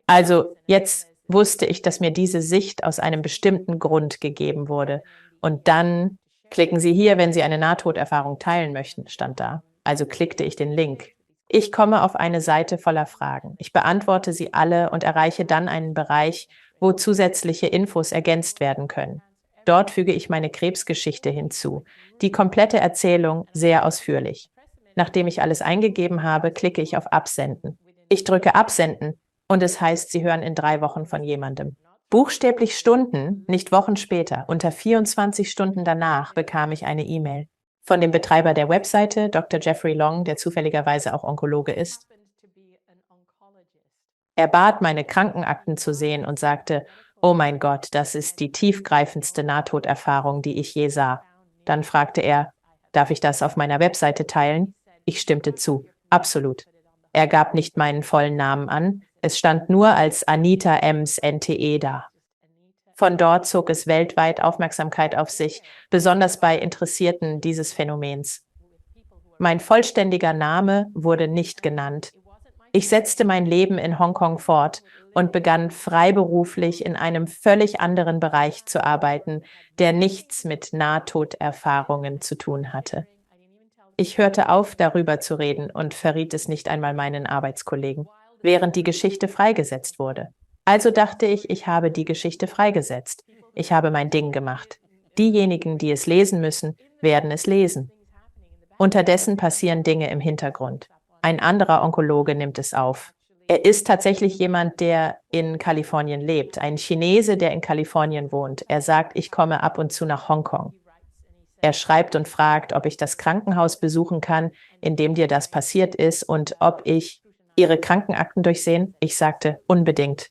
Also jetzt wusste ich, dass mir diese Sicht aus einem bestimmten Grund gegeben wurde. Und dann klicken Sie hier, wenn Sie eine Nahtoderfahrung teilen möchten, stand da. Also klickte ich den Link. Ich komme auf eine Seite voller Fragen. Ich beantworte sie alle und erreiche dann einen Bereich, wo zusätzliche Infos ergänzt werden können. Dort füge ich meine Krebsgeschichte hinzu. Die komplette Erzählung sehr ausführlich. Nachdem ich alles eingegeben habe, klicke ich auf Absenden. Ich drücke Absenden und es heißt, Sie hören in 3 Wochen von jemandem. Buchstäblich Stunden, nicht Wochen später, unter 24 Stunden danach bekam ich eine E-Mail von dem Betreiber der Webseite, Dr. Jeffrey Long, der zufälligerweise auch Onkologe ist. Er bat, meine Krankenakten zu sehen und sagte, oh mein Gott, das ist die tiefgreifendste Nahtoderfahrung, die ich je sah. Dann fragte er, darf ich das auf meiner Webseite teilen? Ich stimmte zu, absolut. Er gab nicht meinen vollen Namen an, es stand nur als Anita Ems NTE da. Von dort zog es weltweit Aufmerksamkeit auf sich, besonders bei Interessierten dieses Phänomens. Mein vollständiger Name wurde nicht genannt. Ich setzte mein Leben in Hongkong fort und begann freiberuflich in einem völlig anderen Bereich zu arbeiten, der nichts mit Nahtoderfahrungen zu tun hatte. Ich hörte auf, darüber zu reden und verriet es nicht einmal meinen Arbeitskollegen, während die Geschichte freigesetzt wurde. Also dachte ich, ich habe die Geschichte freigesetzt. Ich habe mein Ding gemacht. Diejenigen, die es lesen müssen, werden es lesen. Unterdessen passieren Dinge im Hintergrund. Ein anderer Onkologe nimmt es auf. Er ist tatsächlich jemand, der in Kalifornien lebt, ein Chinese, der in Kalifornien wohnt. Er sagt, ich komme ab und zu nach Hongkong. Er schreibt und fragt, ob ich das Krankenhaus besuchen kann, in dem dir das passiert ist und ob ich Ihre Krankenakten durchsehen. Ich sagte, unbedingt.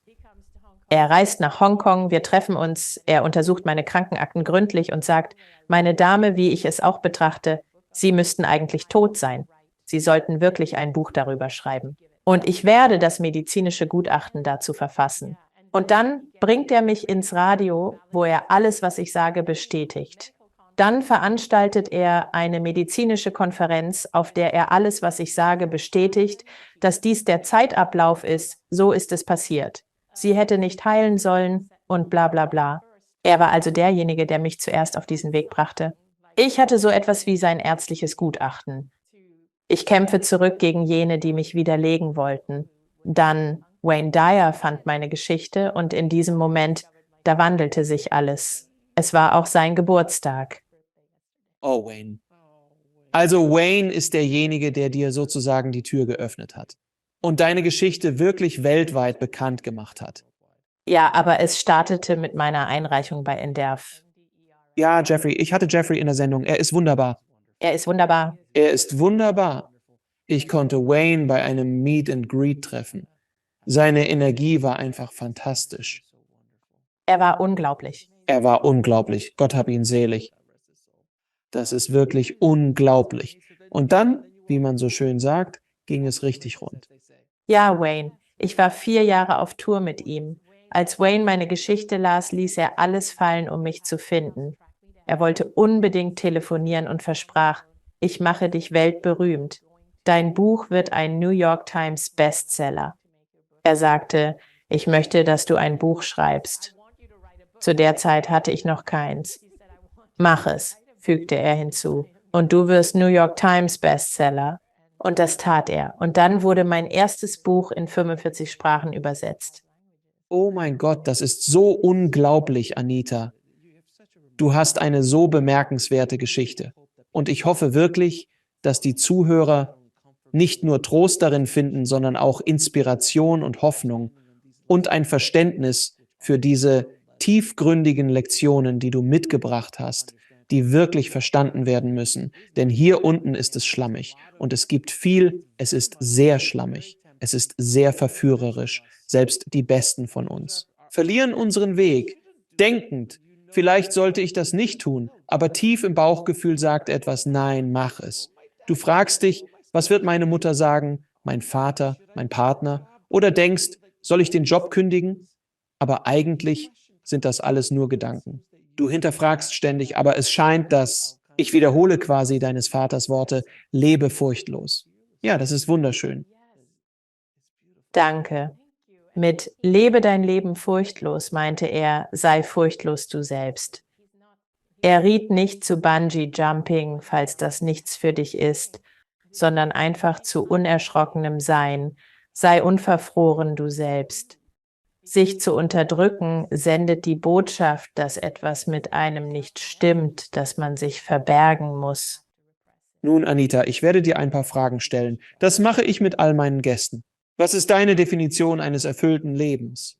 Er reist nach Hongkong, wir treffen uns, er untersucht meine Krankenakten gründlich und sagt, meine Dame, wie ich es auch betrachte, Sie müssten eigentlich tot sein. Sie sollten wirklich ein Buch darüber schreiben. Und ich werde das medizinische Gutachten dazu verfassen. Und dann bringt er mich ins Radio, wo er alles, was ich sage, bestätigt. Dann veranstaltet er eine medizinische Konferenz, auf der er alles, was ich sage, bestätigt, dass dies der Zeitablauf ist, so ist es passiert. Sie hätte nicht heilen sollen und bla bla bla. Er war also derjenige, der mich zuerst auf diesen Weg brachte. Ich hatte so etwas wie sein ärztliches Gutachten. Ich kämpfe zurück gegen jene, die mich widerlegen wollten. Dann Wayne Dyer fand meine Geschichte und in diesem Moment, da wandelte sich alles. Es war auch sein Geburtstag. Oh, Wayne. Also Wayne ist derjenige, der dir sozusagen die Tür geöffnet hat und deine Geschichte wirklich weltweit bekannt gemacht hat. Ja, aber es startete mit meiner Einreichung bei NDERF. Ja, Jeffrey, ich hatte Jeffrey in der Sendung. Er ist wunderbar. Er ist wunderbar. Er ist wunderbar. Ich konnte Wayne bei einem Meet and Greet treffen. Seine Energie war einfach fantastisch. Er war unglaublich. Er war unglaublich. Gott hab ihn selig. Das ist wirklich unglaublich. Und dann, wie man so schön sagt, ging es richtig rund. Ja, Wayne. Ich war 4 Jahre auf Tour mit ihm. Als Wayne meine Geschichte las, ließ er alles fallen, um mich zu finden. Er wollte unbedingt telefonieren und versprach, ich mache dich weltberühmt. Dein Buch wird ein New York Times Bestseller. Er sagte, ich möchte, dass du ein Buch schreibst. Zu der Zeit hatte ich noch keins. Mach es, fügte er hinzu, und du wirst New York Times Bestseller. Und das tat er. Und dann wurde mein erstes Buch in 45 Sprachen übersetzt. Oh mein Gott, das ist so unglaublich, Anita. Du hast eine so bemerkenswerte Geschichte. Und ich hoffe wirklich, dass die Zuhörer nicht nur Trost darin finden, sondern auch Inspiration und Hoffnung und ein Verständnis für diese tiefgründigen Lektionen, die du mitgebracht hast, die wirklich verstanden werden müssen. Denn hier unten ist es schlammig und es gibt viel, es ist sehr schlammig, es ist sehr verführerisch, selbst die Besten von uns verlieren unseren Weg, denkend, vielleicht sollte ich das nicht tun, aber tief im Bauchgefühl sagt etwas, nein, mach es. Du fragst dich, was wird meine Mutter sagen, mein Vater, mein Partner? Oder denkst, soll ich den Job kündigen? Aber eigentlich sind das alles nur Gedanken. Du hinterfragst ständig, aber es scheint, dass, ich wiederhole quasi deines Vaters Worte, lebe furchtlos. Ja, das ist wunderschön. Danke. Mit Lebe dein Leben furchtlos meinte er, sei furchtlos du selbst. Er riet nicht zu Bungee-Jumping, falls das nichts für dich ist, sondern einfach zu unerschrockenem Sein. Sei unverfroren du selbst. Sich zu unterdrücken sendet die Botschaft, dass etwas mit einem nicht stimmt, dass man sich verbergen muss. Nun, Anita, ich werde dir ein paar Fragen stellen. Das mache ich mit all meinen Gästen. Was ist deine Definition eines erfüllten Lebens?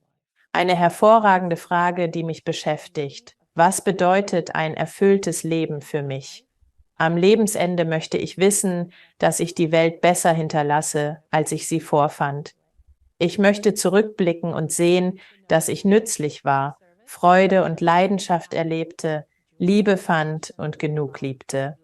Eine hervorragende Frage, die mich beschäftigt. Was bedeutet ein erfülltes Leben für mich? Am Lebensende möchte ich wissen, dass ich die Welt besser hinterlasse, als ich sie vorfand. Ich möchte zurückblicken und sehen, dass ich nützlich war, Freude und Leidenschaft erlebte, Liebe fand und genug liebte.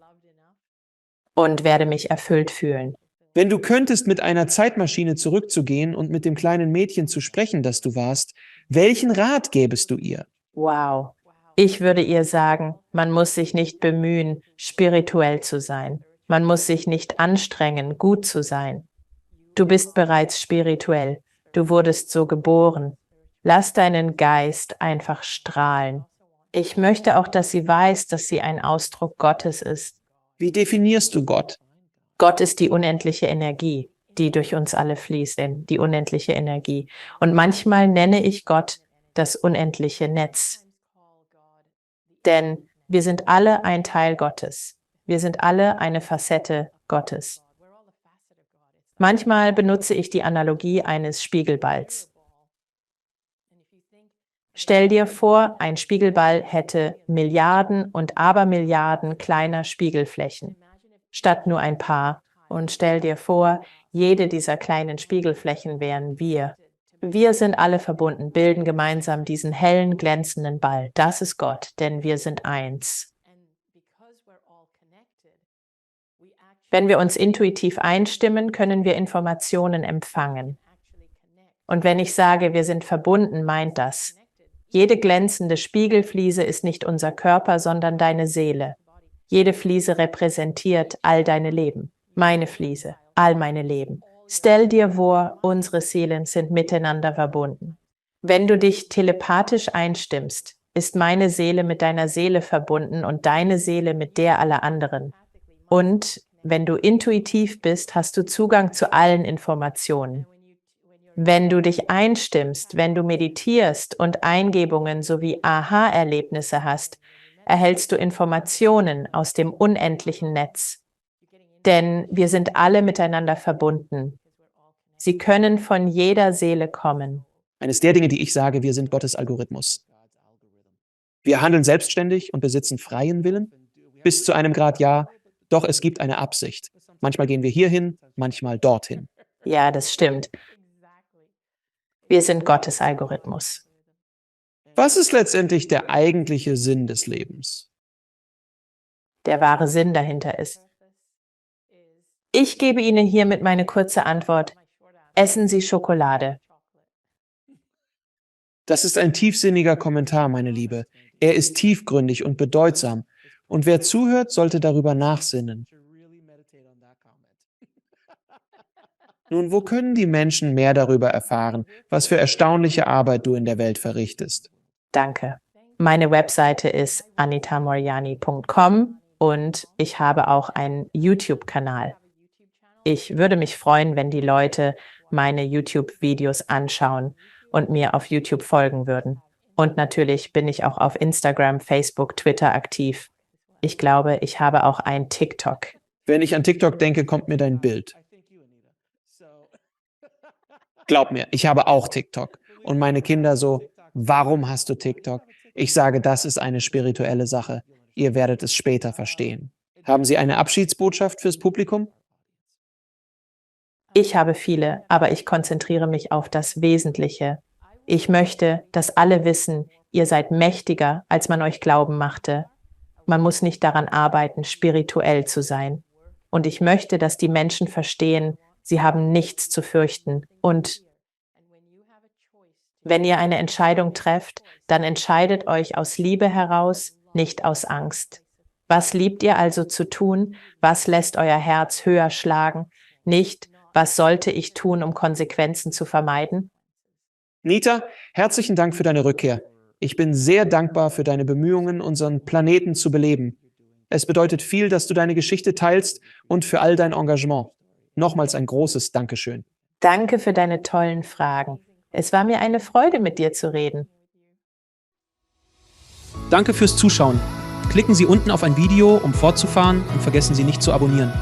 Und werde mich erfüllt fühlen. Wenn du könntest, mit einer Zeitmaschine zurückzugehen und mit dem kleinen Mädchen zu sprechen, das du warst, welchen Rat gäbest du ihr? Wow. Ich würde ihr sagen, man muss sich nicht bemühen, spirituell zu sein. Man muss sich nicht anstrengen, gut zu sein. Du bist bereits spirituell. Du wurdest so geboren. Lass deinen Geist einfach strahlen. Ich möchte auch, dass sie weiß, dass sie ein Ausdruck Gottes ist. Wie definierst du Gott? Gott ist die unendliche Energie, die durch uns alle fließt, die unendliche Energie. Und manchmal nenne ich Gott das unendliche Netz. Denn wir sind alle ein Teil Gottes. Wir sind alle eine Facette Gottes. Manchmal benutze ich die Analogie eines Spiegelballs. Stell dir vor, ein Spiegelball hätte Milliarden und Abermilliarden kleiner Spiegelflächen, statt nur ein paar. Und stell dir vor, jede dieser kleinen Spiegelflächen wären wir. Wir sind alle verbunden, bilden gemeinsam diesen hellen, glänzenden Ball. Das ist Gott, denn wir sind eins. Wenn wir uns intuitiv einstimmen, können wir Informationen empfangen. Und wenn ich sage, wir sind verbunden, meint das: Jede glänzende Spiegelfliese ist nicht unser Körper, sondern deine Seele. Jede Fliese repräsentiert all deine Leben. Meine Fliese, all meine Leben. Stell dir vor, unsere Seelen sind miteinander verbunden. Wenn du dich telepathisch einstimmst, ist meine Seele mit deiner Seele verbunden und deine Seele mit der aller anderen. Und wenn du intuitiv bist, hast du Zugang zu allen Informationen. Wenn du dich einstimmst, wenn du meditierst und Eingebungen sowie Aha-Erlebnisse hast, erhältst du Informationen aus dem unendlichen Netz. Denn wir sind alle miteinander verbunden. Sie können von jeder Seele kommen. Eines der Dinge, die ich sage, wir sind Gottes Algorithmus. Wir handeln selbstständig und besitzen freien Willen? Bis zu einem Grad ja, doch es gibt eine Absicht. Manchmal gehen wir hierhin, manchmal dorthin. Ja, das stimmt. Wir sind Gottes Algorithmus. Was ist letztendlich der eigentliche Sinn des Lebens? Der wahre Sinn dahinter ist: Ich gebe Ihnen hiermit meine kurze Antwort. Essen Sie Schokolade. Das ist ein tiefsinniger Kommentar, meine Liebe. Er ist tiefgründig und bedeutsam. Und wer zuhört, sollte darüber nachsinnen. Nun, wo können die Menschen mehr darüber erfahren, was für erstaunliche Arbeit du in der Welt verrichtest? Danke. Meine Webseite ist anitamoriani.com und ich habe auch einen YouTube-Kanal. Ich würde mich freuen, wenn die Leute meine YouTube-Videos anschauen und mir auf YouTube folgen würden. Und natürlich bin ich auch auf Instagram, Facebook, Twitter aktiv. Ich glaube, ich habe auch ein TikTok. Wenn ich an TikTok denke, kommt mir dein Bild. Glaub mir, ich habe auch TikTok. Und meine Kinder so: Warum hast du TikTok? Ich sage, das ist eine spirituelle Sache. Ihr werdet es später verstehen. Haben Sie eine Abschiedsbotschaft fürs Publikum? Ich habe viele, aber ich konzentriere mich auf das Wesentliche. Ich möchte, dass alle wissen, ihr seid mächtiger, als man euch glauben machte. Man muss nicht daran arbeiten, spirituell zu sein. Und ich möchte, dass die Menschen verstehen, sie haben nichts zu fürchten. Und wenn ihr eine Entscheidung trefft, dann entscheidet euch aus Liebe heraus, nicht aus Angst. Was liebt ihr also zu tun? Was lässt euer Herz höher schlagen? Nicht, was sollte ich tun, um Konsequenzen zu vermeiden? Nita, herzlichen Dank für deine Rückkehr. Ich bin sehr dankbar für deine Bemühungen, unseren Planeten zu beleben. Es bedeutet viel, dass du deine Geschichte teilst und für all dein Engagement. Nochmals ein großes Dankeschön. Danke für deine tollen Fragen. Es war mir eine Freude, mit dir zu reden. Danke fürs Zuschauen. Klicken Sie unten auf ein Video, um fortzufahren, und vergessen Sie nicht zu abonnieren.